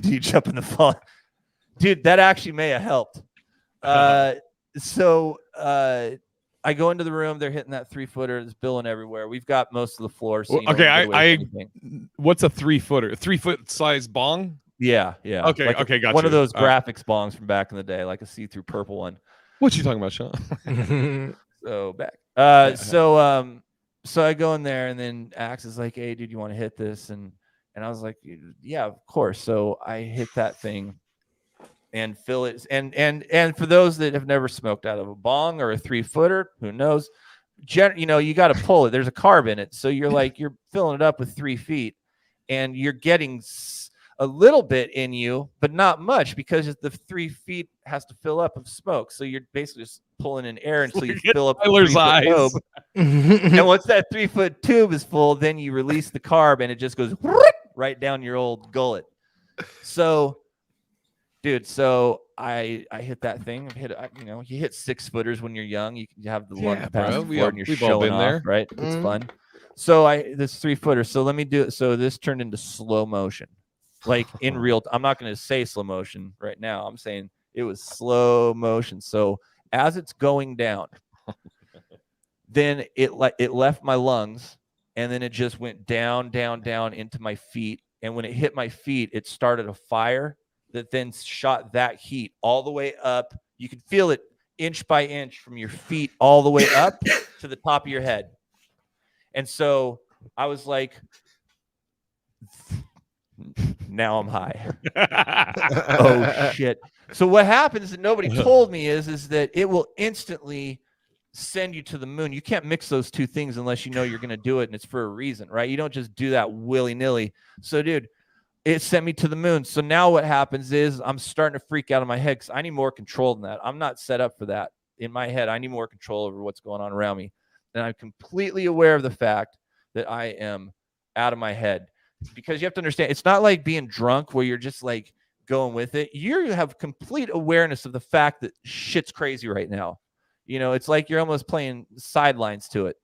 you jump in the fall? Dude, that actually may have helped. So I go into the room. They're hitting that 3-footer. It's billing everywhere. We've got most of the floor. So what's a 3-footer? 3-foot size bong? Yeah. Okay, like gotcha. One of those graphics bongs from back in the day, like a see-through purple one. What you talking about, Sean? So back. So I go in there, and then Axe is like, "Hey, dude, you want to hit this?" And I was like, "Yeah, of course." So I hit that thing and fill it. And for those that have never smoked out of a bong or a 3-footer, who knows? You got to pull it. There's a carb in it, so you're filling it up with 3 feet, and you're getting a little bit in you, but not much, because the 3 feet has to fill up of smoke. So you're basically just pulling in air until you fill up Tyler's eyes. Tube. And once that 3-foot tube is full, then you release the carb, and it just goes right down your old gullet. So, dude, I hit that thing. You hit 6-footers when you're young. You have the lung capacity, and you're showing off, there. Right? It's fun. So this 3-footer. So let me do it. So this turned into slow motion. Like in real, I'm not going to say slow motion right now. I'm saying it was slow motion. So as it's going down, then it left my lungs, and then it just went down into my feet. And when it hit my feet, it started a fire that then shot that heat all the way up. You could feel it inch by inch from your feet all the way up to the top of your head. And so I was like, now I'm high. Oh shit. So what happens that nobody told me is that it will instantly send you to the moon. You can't mix those two things unless you know you're going to do it and it's for a reason, right? You don't just do that willy-nilly. So, dude, it sent me to the moon. So now what happens is I'm starting to freak out in my head because I need more control than that. I'm not set up for that. In my head, I need more control over what's going on around me. And I'm completely aware of the fact that I am out of my head. Because you have to understand, it's not like being drunk where you're just like going with it. You have complete awareness of the fact that shit's crazy right now. You know, it's like you're almost playing sidelines to it.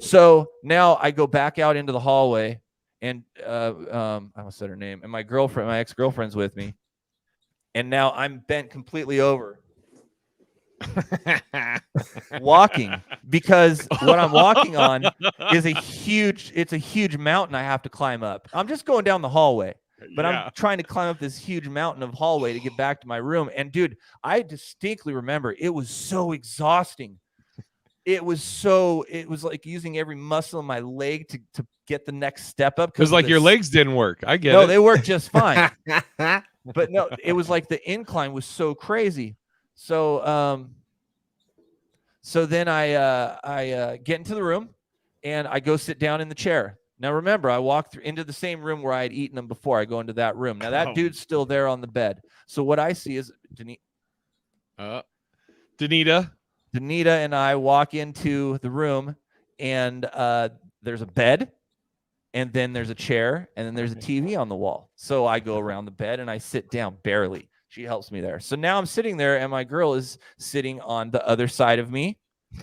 So now I go back out into the hallway, and I almost said her name, and my ex-girlfriend's with me, and now I'm bent completely over, walking, because what I'm walking on is a huge mountain I have to climb up. I'm just going down the hallway. But I'm trying to climb up this huge mountain of hallway to get back to my room. And dude, I distinctly remember it was so exhausting. It was like using every muscle in my leg to get the next step up. It was like your legs didn't work. I get it. No, they worked just fine. But no, it was like the incline was so crazy. So then I get into the room and I go sit down in the chair. Now, remember, I walked into the same room where I had eaten them before. I go into that room. Now, that dude's still there on the bed. So what I see is Danita and I walk into the room, and there's a bed, and then there's a chair, and then there's a TV on the wall. So I go around the bed, and I sit down barely. She helps me there. So now I'm sitting there, and my girl is sitting on the other side of me.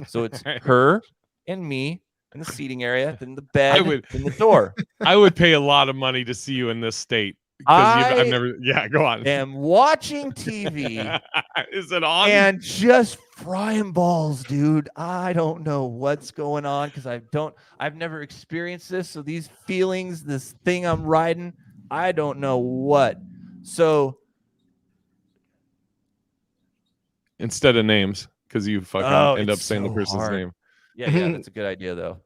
So it's her and me in the seating area, then the bed, then the door. I would pay a lot of money to see you in this state. I've never. Yeah, go on. Am watching TV. Is it on? And just frying balls, dude. I don't know what's going on because I've never experienced this. So these feelings, this thing I'm riding, I don't know what. So instead of names, because you fucking end up saying the person's name. Yeah, that's a good idea though.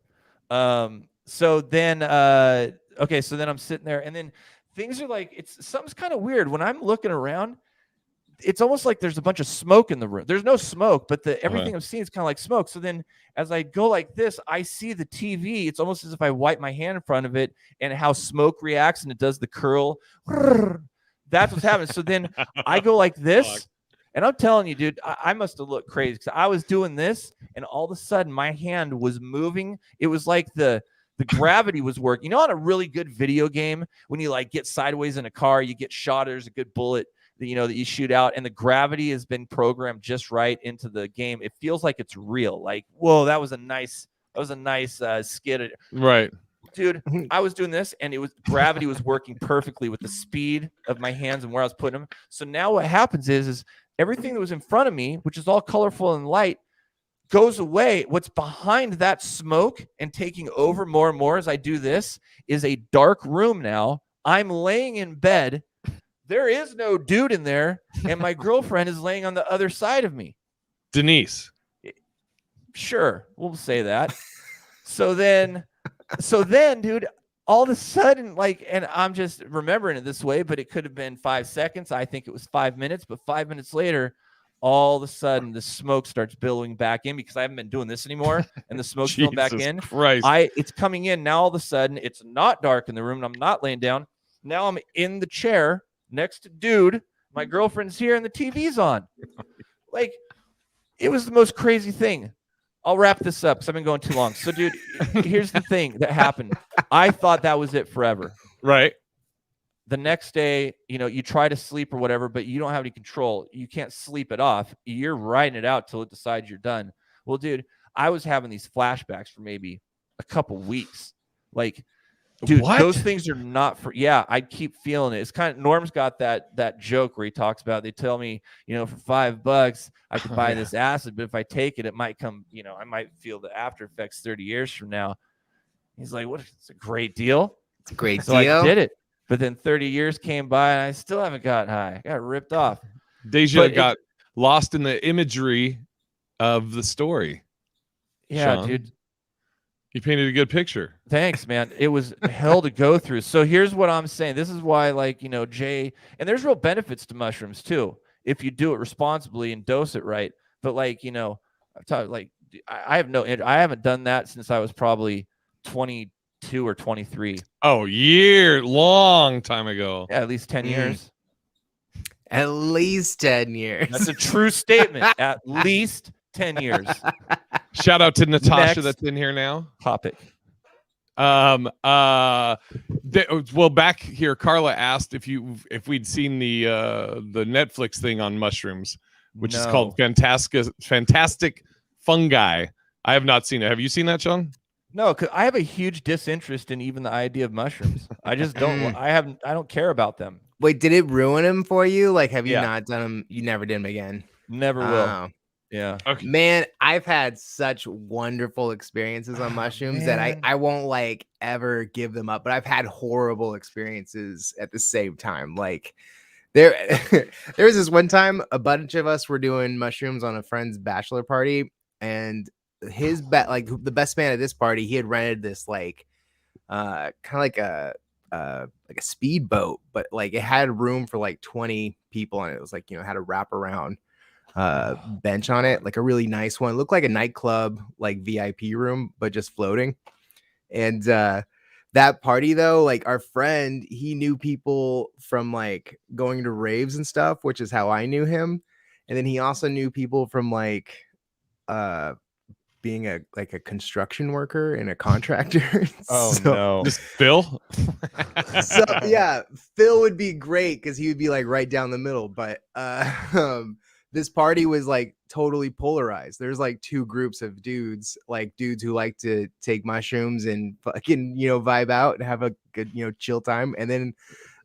So then so then I'm sitting there, and then things are like, something's kind of weird. When I'm looking around, it's almost like there's a bunch of smoke in the room. There's no smoke, but everything I'm seeing is kind of like smoke. So then as I go like this, I see the TV. It's almost as if I wipe my hand in front of it and how smoke reacts and it does the curl. That's what's happening. So then I go like this. And I'm telling you, dude, I must have looked crazy because I was doing this, and all of a sudden my hand was moving. It was like the gravity was working. You know, on a really good video game, when you like get sideways in a car, you get shot, there's a good bullet that you shoot out, and the gravity has been programmed just right into the game. It feels like it's real. Like, whoa, that was a nice skit. Right. Dude, I was doing this, and gravity was working perfectly with the speed of my hands and where I was putting them. So now what happens is everything that was in front of me, which is all colorful and light, goes away. What's behind that smoke and taking over more and more as I do this is a dark room now. I'm laying in bed. There is no dude in there, and my girlfriend is laying on the other side of me. Denise. Sure, we'll say that. So then, dude, all of a sudden, and I'm just remembering it this way, but it could have been 5 seconds. I think it was 5 minutes, but 5 minutes later, all of a sudden, the smoke starts billowing back in because I haven't been doing this anymore, and the smoke's filling back in. Christ. It's coming in now. All of a sudden, it's not dark in the room, and I'm not laying down. Now I'm in the chair next to dude. My girlfriend's here, and the TV's on. It was the most crazy thing. I'll wrap this up because I've been going too long. So, dude, here's the thing that happened. I thought that was it forever. Right. The next day, you try to sleep or whatever, but you don't have any control. You can't sleep it off. You're riding it out till it decides you're done. Well, dude, I was having these flashbacks for maybe a couple weeks. Dude, what? Those things are not for. Yeah, I keep feeling it. It's kind of Norm's got that joke where he talks about. They tell me, for $5 I could buy this acid, but if I take it, it might come. I might feel the after effects 30 years from now. He's like, "What? It's a great deal. It's a great deal." I did it, but then 30 years came by, and I still haven't gotten high. I got ripped off. Deja got lost in the imagery of the story. Yeah, Sean. Dude. You painted a good picture. Thanks, man. It was hell to go through. So here's what I'm saying. This is why, Jay, and there's real benefits to mushrooms too, if you do it responsibly and dose it right. But Like I haven't done that since I was probably 22 or 23. Oh, long time ago. Yeah, at least 10 years. At least 10 years. That's a true statement. At least 10 years. Shout out to Natasha Next that's in here now. topic. Well, back here, Carla asked if we'd seen the Netflix thing on mushrooms, which is called Fantastic Fungi. I have not seen it. Have you seen that, Sean? No, because I have a huge disinterest in even the idea of mushrooms. I just don't. I don't care about them. Wait, did it ruin them for you? Like, have you Yeah. not done them? You never did them again? Never will. Yeah. Okay. Man, I've had such wonderful experiences on mushrooms that I won't like ever give them up, but I've had horrible experiences at the same time. Like there was this one time a bunch of us were doing mushrooms on a friend's bachelor party, and his the best man at this party, he had rented this like kind of like a speedboat, but like it had room for like 20 people on it. It was like, had a wraparound bench on it, like a really nice one. It looked like a nightclub, like VIP room, but just floating. And that party though, like our friend, he knew people from like going to raves and stuff, which is how I knew him. And then he also knew people from like being a construction worker and a contractor. Oh no. Just Phil? So yeah, Phil would be great because he would be like right down the middle. But this party was like totally polarized. There's like two groups of dudes, like dudes who like to take mushrooms and fucking, vibe out and have a good, chill time. And then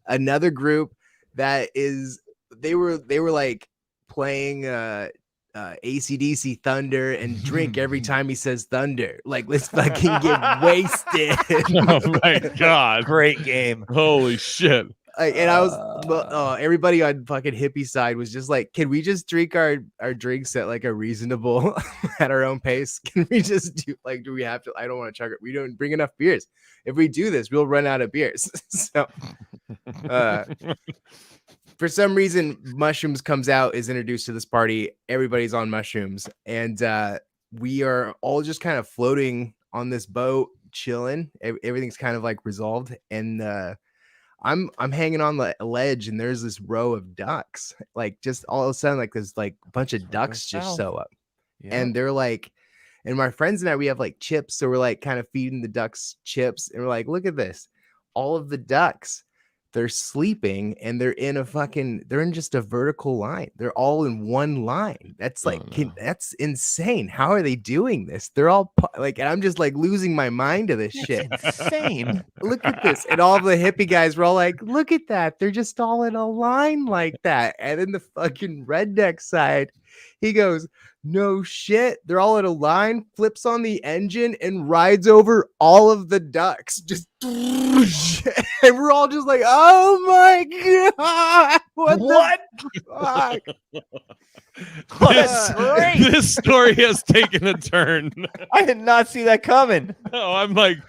another group that is, they were like playing AC/DC Thunder and drink every time he says thunder. Like, let's fucking get wasted. Oh my God. Great game. Holy shit. And I was, everybody on fucking hippie side was just like, can we just drink our drinks at like a reasonable, at our own pace? Can we just do we have to? I don't want to chug it. We don't bring enough beers. If we do this, we'll run out of beers. So, for some reason, mushrooms comes out, is introduced to this party. Everybody's on mushrooms, and we are all just kind of floating on this boat, chilling. Everything's kind of like resolved, and I'm hanging on the ledge, and there's this row of ducks. Like, just all of a sudden, like there's like a bunch of ducks just show up, and they're like, and my friends and I, we have like chips, so we're like kind of feeding the ducks chips, and we're like, look at this, all of the ducks. They're sleeping, and they're in just a vertical line. They're all in one line. That's like, that's insane. How are they doing this? They're all and I'm just like losing my mind to this shit. Insane. Look at this. And all the hippie guys were all like, look at that. They're just all in a line like that. And then the fucking redneck side, he goes, no shit. They're all in a line, flips on the engine, and rides over all of the ducks. Just and we're all just like, oh my God. What the fuck? This story has taken a turn. I did not see that coming. No, I'm like,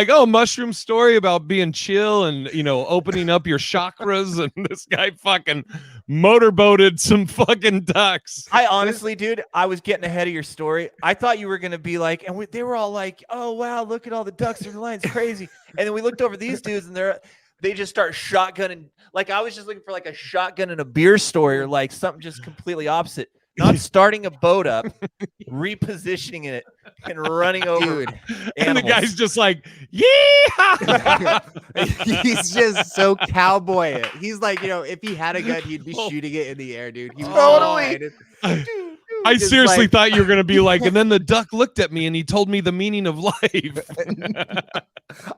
oh, mushroom story about being chill and opening up your chakras, and this guy fucking motorboated some fucking ducks. I honestly, dude, I was getting ahead of your story. I thought you were gonna be like, and they were all like, oh wow, look at all the ducks in the line, it's crazy. And then we looked over these dudes, and they just start shotgunning. Like, I was just looking for like a shotgun and a beer story, or like something just completely opposite. Not starting a boat up, repositioning it, and running over. Dude. And the guy's just like, yeah. He's just so cowboy. He's like, if he had a gun, he'd be shooting it in the air, dude. He was Totally. I seriously thought you were going to be like, and then the duck looked at me and he told me the meaning of life.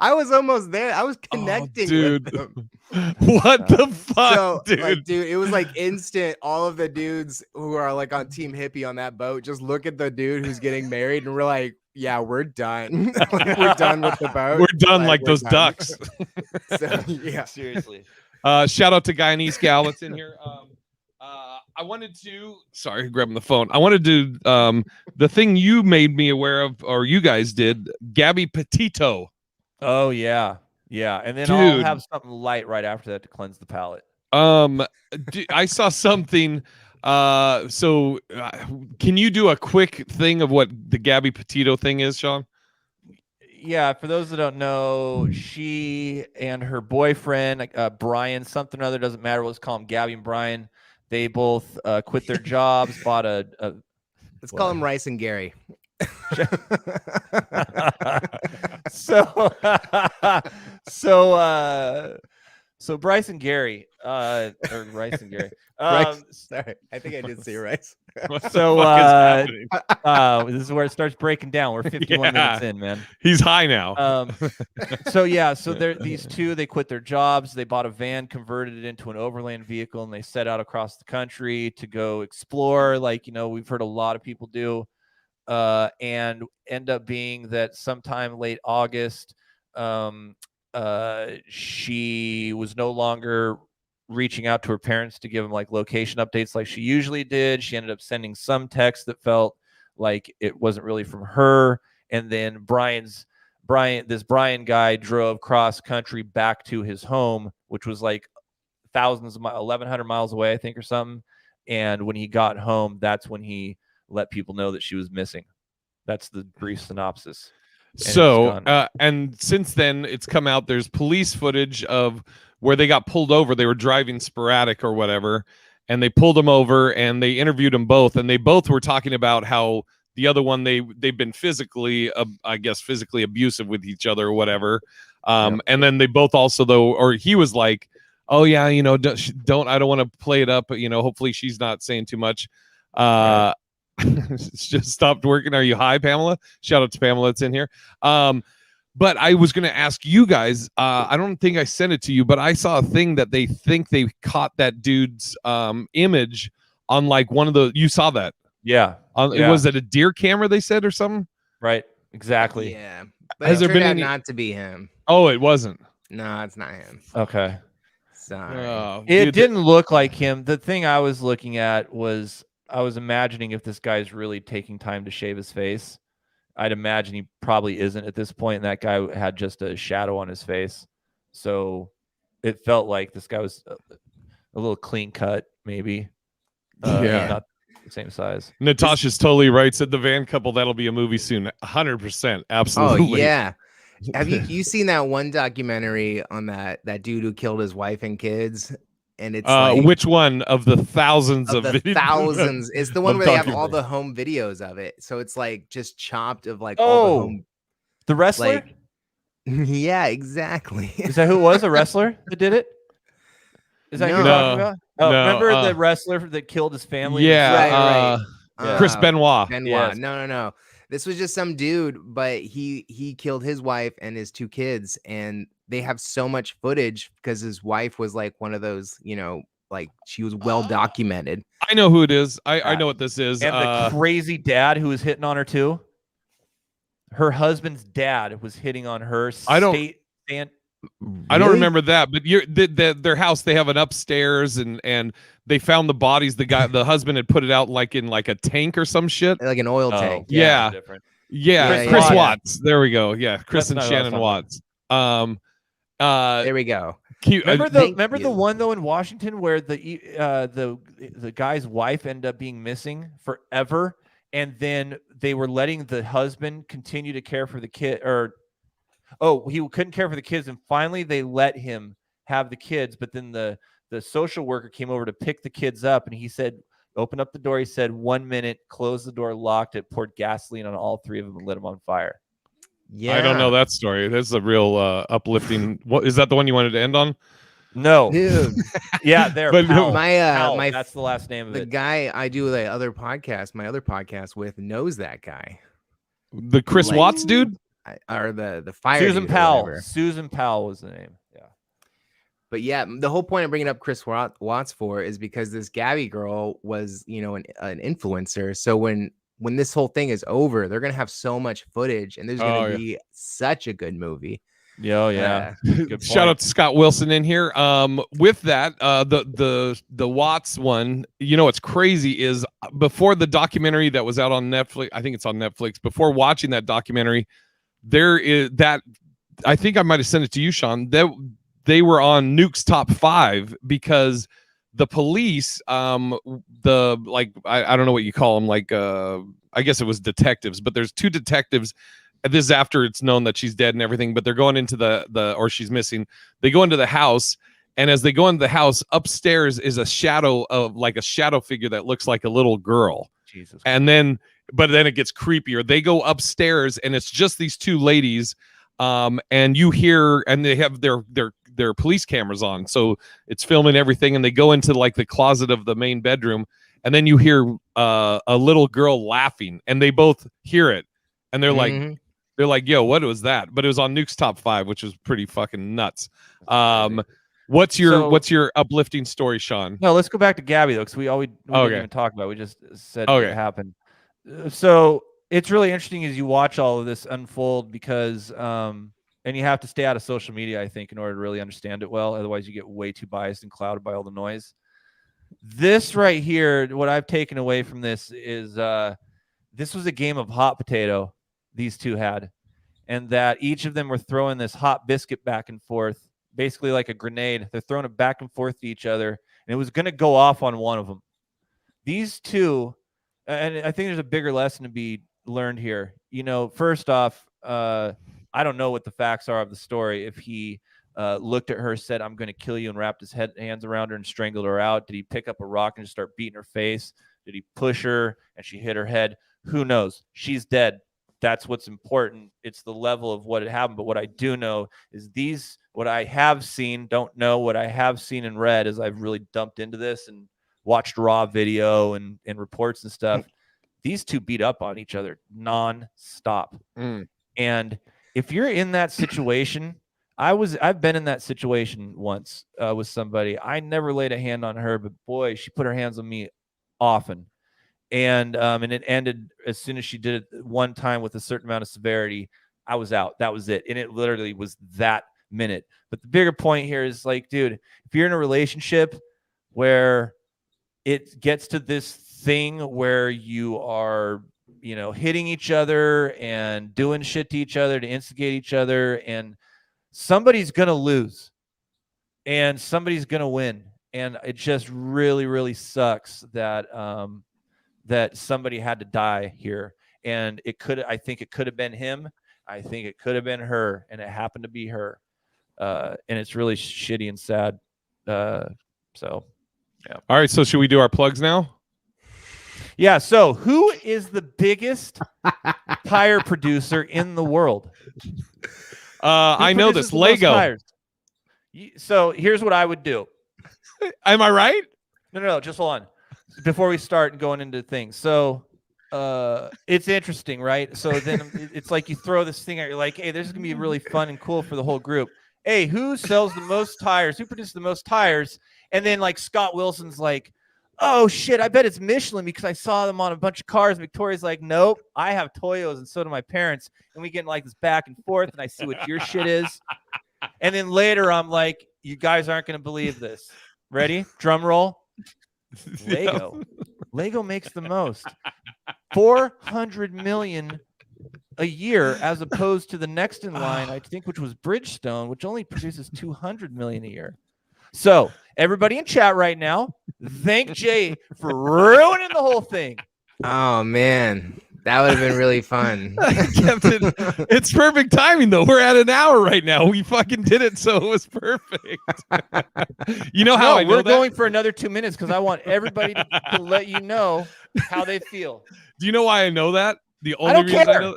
I was almost there. I was connecting dude. with them. What the fuck, dude? Dude, it was like instant. All of the dudes who are like on Team Hippie on that boat just look at the dude who's getting married, and we're like, yeah, we're done. We're done with the boat. We're done like those done. ducks. So, yeah. Seriously. Shout out to Guyanese Gal that's in here. I wanted to, grabbing the phone. I wanted to, the thing you made me aware of, or you guys did, Gabby Petito. Oh yeah. Yeah. And then Dude. I'll have something light right after that to cleanse the palate. I saw something. Can you do a quick thing of what the Gabby Petito thing is, Sean? Yeah, for those that don't know, she and her boyfriend, Brian, something or other, doesn't matter. Let's call them Gabby and Brian. They both quit their jobs, bought a Let's call him Rice and Gary. so Bryce and Gary, or Rice and Gary. Sorry, I think I did say Rice. So this is where it starts breaking down. We're 51 minutes in, man. He's high now. So these two, they quit their jobs. They bought a van, converted it into an overland vehicle, and they set out across the country to go explore. Like, we've heard a lot of people do, and end up being that sometime late August, she was no longer reaching out to her parents to give them like location updates like she usually did. She ended up sending some text that felt like it wasn't really from her. And then this Brian guy drove cross country back to his home, which was like thousands of 1,100 miles away, I think, or something. And when he got home, that's when he let people know that she was missing. That's the brief synopsis. And since then it's come out, there's police footage of where they got pulled over. They were driving sporadic or whatever, and they pulled them over and they interviewed them both, and they both were talking about how the other one, they've been physically abusive with each other or whatever. And then they both also, though, or he was like, oh yeah, I don't want to play it up, but hopefully she's not saying too much. It's just stopped working. Are you high, Pamela? Shout out to Pamela that's in here. But I was going to ask you guys, I don't think I sent it to you, but I saw a thing that they think they caught that dude's image on like one of the, you saw that? Yeah. Was it a deer camera they said or something? Right. Exactly. Yeah. But Has it there turned been out any... not to be him. Oh, it wasn't. No, it's not him. Okay. Sorry. It didn't look like him. The thing I was looking at was, I was imagining if this guy's really taking time to shave his face. I'd imagine he probably isn't at this point, and that guy had just a shadow on his face. So it felt like this guy was a little clean cut, maybe. Not the same size. Natasha's totally right. Said the van couple, that'll be a movie soon. 100%. Absolutely. Oh, yeah. Have you seen that one documentary on that dude who killed his wife and kids? And it's like, which one of the thousands of the videos? Thousands. It's the one where they have all the home videos of it. So it's like just chopped of like all the home. The wrestler? Like, yeah, exactly. Is that who it was? A wrestler that did it? Is that who you're talking about? Oh, no, remember the wrestler that killed his family? Yeah, right. Chris Benoit. Yes. No. This was just some dude, but he killed his wife and his two kids, and they have so much footage because his wife was like one of those, like she was well documented. I know who it is. I know what this is. And the crazy dad who was hitting on her too. Her husband's dad was hitting on her. I don't remember that, but their house, they have an upstairs, and they found the bodies. The husband had put it out like in like a tank or some shit, like an oil tank. Yeah. Chris Watts. There we go. Yeah, Chris and Shannon Watts. There we go. Cute. Remember the one though in Washington where the guy's wife ended up being missing forever, and then they were letting the husband continue to care for the kid, he couldn't care for the kids, and finally they let him have the kids, but then the social worker came over to pick the kids up, and he said, open up the door, he said 1 minute, closed the door, locked it, poured gasoline on all three of them and lit them on fire. Yeah, I don't know that story. That's a real uplifting. What is that? The one you wanted to end on? No, dude. Yeah, there. But Powell. my that's the last name of the it. guy I do my other podcast with knows that guy. The Chris Watts dude, or the fire. Susan Powell. Susan Powell was the name. Yeah. But yeah, the whole point of bringing up Chris Watts for is because this Gabby girl was, an influencer. So when this whole thing is over, they're going to have so much footage, and there's going to be such a good movie. Yeah. Shout out to Scott Wilson in here. With that, the Watts one, what's crazy is before the documentary that was out on Netflix, I think it's on Netflix, before watching that documentary, there is that, I think I might have sent it to you, Sean, that they were on Nuke's top 5 because the police, I don't know what you call them, like I guess it was detectives, but there's two detectives. This is after it's known that she's dead and everything, but they're going into or she's missing. They go into the house, and as they go into the house, upstairs is a shadow figure that looks like a little girl. Jesus. But then it gets creepier. They go upstairs, and it's just these two ladies, and you hear, and they have their police cameras on, so it's filming everything. And they go into like the closet of the main bedroom, and then you hear a little girl laughing, and they both hear it, and they're like, "Yo, what was that?" But it was on Nuke's Top 5, which was pretty fucking nuts. What's your uplifting story, Sean? No, let's go back to Gabby though, because we didn't even talk about it. We just said it happened. So it's really interesting as you watch all of this unfold, because and you have to stay out of social media, I think, in order to really understand it well. Otherwise, you get way too biased and clouded by all the noise. This right here, what I've taken away from this is this was a game of hot potato these two had, and that each of them were throwing this hot biscuit back and forth, basically like a grenade. They're throwing it back and forth to each other, and it was going to go off on one of them. These two, and I think there's a bigger lesson to be learned here. You know, first off, I don't know what the facts are of the story. If he looked at her, said, "I'm going to kill you," and wrapped his hands around her and strangled her out. Did he pick up a rock and just start beating her face? Did he push her and she hit her head? Who knows? She's dead. That's what's important. It's the level of what had happened. But what I do know is what I have seen, don't know what I have seen and read, as I've really dumped into this and watched raw video and reports and stuff. These two beat up on each other non-stop. And if you're in that situation, I've been in that situation once with somebody. I never laid a hand on her, but boy, she put her hands on me often. And it ended as soon as she did it one time with a certain amount of severity. I was out. That was it. And it literally was that minute. But the bigger point here is, like, dude, if you're in a relationship where it gets to this thing where you are, you know, hitting each other and doing shit to each other to instigate each other, and somebody's going to lose and somebody's going to win. And it just really, really sucks that, that somebody had to die here. And I think it could have been him. I think it could have been her, and it happened to be her. And it's really shitty and sad. So, yeah. All right. So should we do our plugs now? Yeah. So who is the biggest tire producer in the world? I know this. Lego. So here's what I would do. Am I right? No. Just hold on. Before we start going into things. So it's interesting, right? So then it's like you throw this thing out. You're like, hey, this is going to be really fun and cool for the whole group. Hey, who sells the most tires? Who produces the most tires? And then like Scott Wilson's like, oh shit, I bet it's Michelin because I saw them on a bunch of cars. And Victoria's like, nope, I have Toyos and so do my parents. And we get like this back and forth, and I see what your shit is. And then later I'm like, you guys aren't going to believe this. Ready? Drum roll. Lego. Lego makes the most. 400 million a year, as opposed to the next in line, I think, which was Bridgestone, which only produces 200 million a year. So everybody in chat right now, thank Jay for ruining the whole thing. Oh man, that would have been really fun. It's perfect timing though. We're at an hour right now. We fucking did it, so it was perfect. You know how we're going for another 2 minutes because I want everybody to let you know how they feel. Do you know why I know that? The only reason I know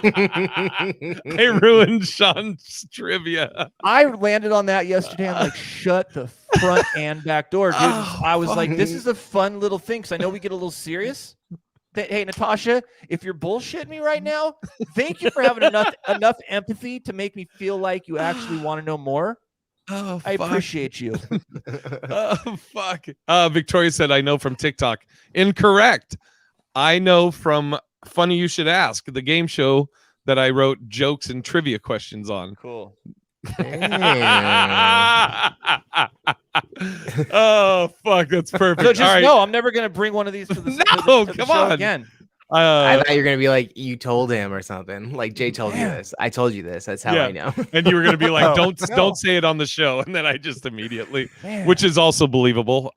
I ruined Sean's trivia. I landed on that yesterday. I'm like, shut the front and back door, dude. I was like, this is a fun little thing because I know we get a little serious. Hey, Natasha, if you're bullshitting me right now, thank you for having enough empathy to make me feel like you actually want to know more. Oh, I appreciate you. Oh, fuck. Victoria said, I know from TikTok. Incorrect. I know from Funny You Should Ask, the game show that I wrote jokes and trivia questions on. Cool. Oh, fuck. That's perfect. So just know I'm never going to bring one of these to the, no, to the come show on. again. I thought you were gonna be like, you told him or something. Like Jay told you this. I told you this. That's how I know. And you were gonna be like, No. don't say it on the show, and then I just immediately, which is also believable.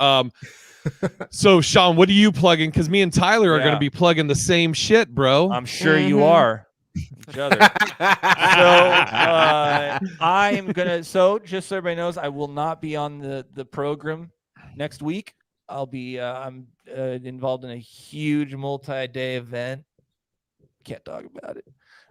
So Sean, what are you plugging? Because me and Tyler are gonna be plugging the same shit, bro. I'm sure you are. Each other. I am gonna. So just so everybody knows, I will not be on the program next week. I'll be. I'm involved in a huge multi-day event. Can't talk about it.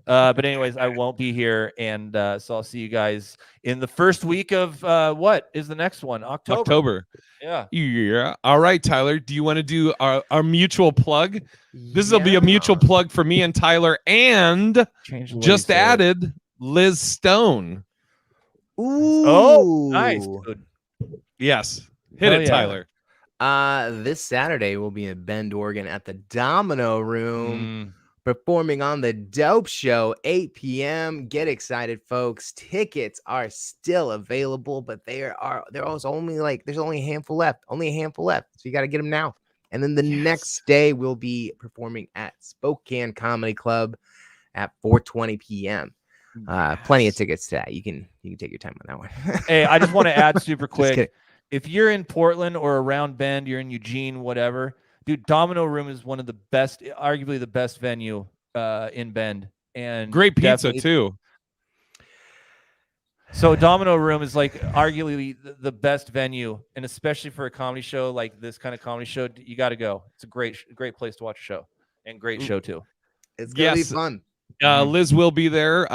But anyways, I won't be here, and so I'll see you guys in the first week of what is the next one? October. Yeah. All right, Tyler. Do you want to do our mutual plug? This will be a mutual plug for me and Tyler, and just added Liz Stone. Ooh. Oh, nice. Good. Yes. Hit it, Tyler. This Saturday we'll be in Bend, Oregon at the Domino Room. Performing on the Dope Show, 8 p.m. Get excited, folks. Tickets are still available, but there's only a handful left. So you got to get them now. And then the next day we'll be performing at Spokane Comedy Club at 4:20 p.m. Plenty of tickets to that. You can take your time on that one. Hey, I just want to add super quick. If you're in Portland or around Bend, you're in Eugene, whatever. Dude, Domino Room is one of the best, arguably the best venue in Bend, and great pizza too. So Domino Room is like arguably the best venue, and especially for a comedy show like this kind of comedy show, you got to go. It's a great place to watch a show, and great show too. It's gonna be fun. Liz will be there.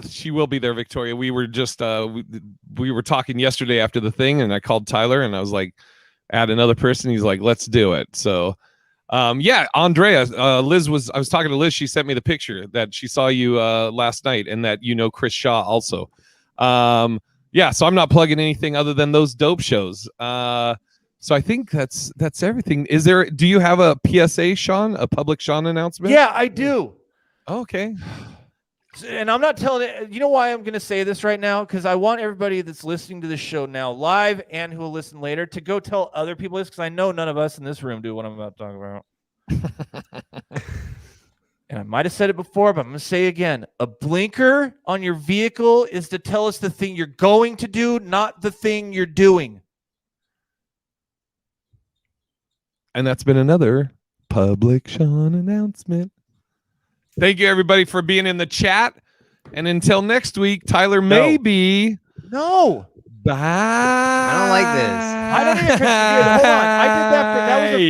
She will be there, Victoria. We were just we were talking yesterday after the thing, and I called Tyler and I was like, add another person. He's like, let's do it. So Andrea, I was talking to Liz. She sent me the picture that she saw you last night, and that Chris Shaw also. So I'm not plugging anything other than those dope shows. So I think that's everything. Do you have a PSA, Sean, a public Sean announcement? Yeah, I do. Okay. And I'm not telling it. You know why I'm going to say this right now? Because I want everybody that's listening to this show now live and who will listen later to go tell other people this, because I know none of us in this room do what I'm about to talk about. And I might have said it before, but I'm going to say it again. A blinker on your vehicle is to tell us the thing you're going to do, not the thing you're doing. And that's been another public Sean announcement. Thank you, everybody, for being in the chat. And until next week, Tyler, maybe. No. Bye. I don't like this. I don't even. Hold on. I did that. That was a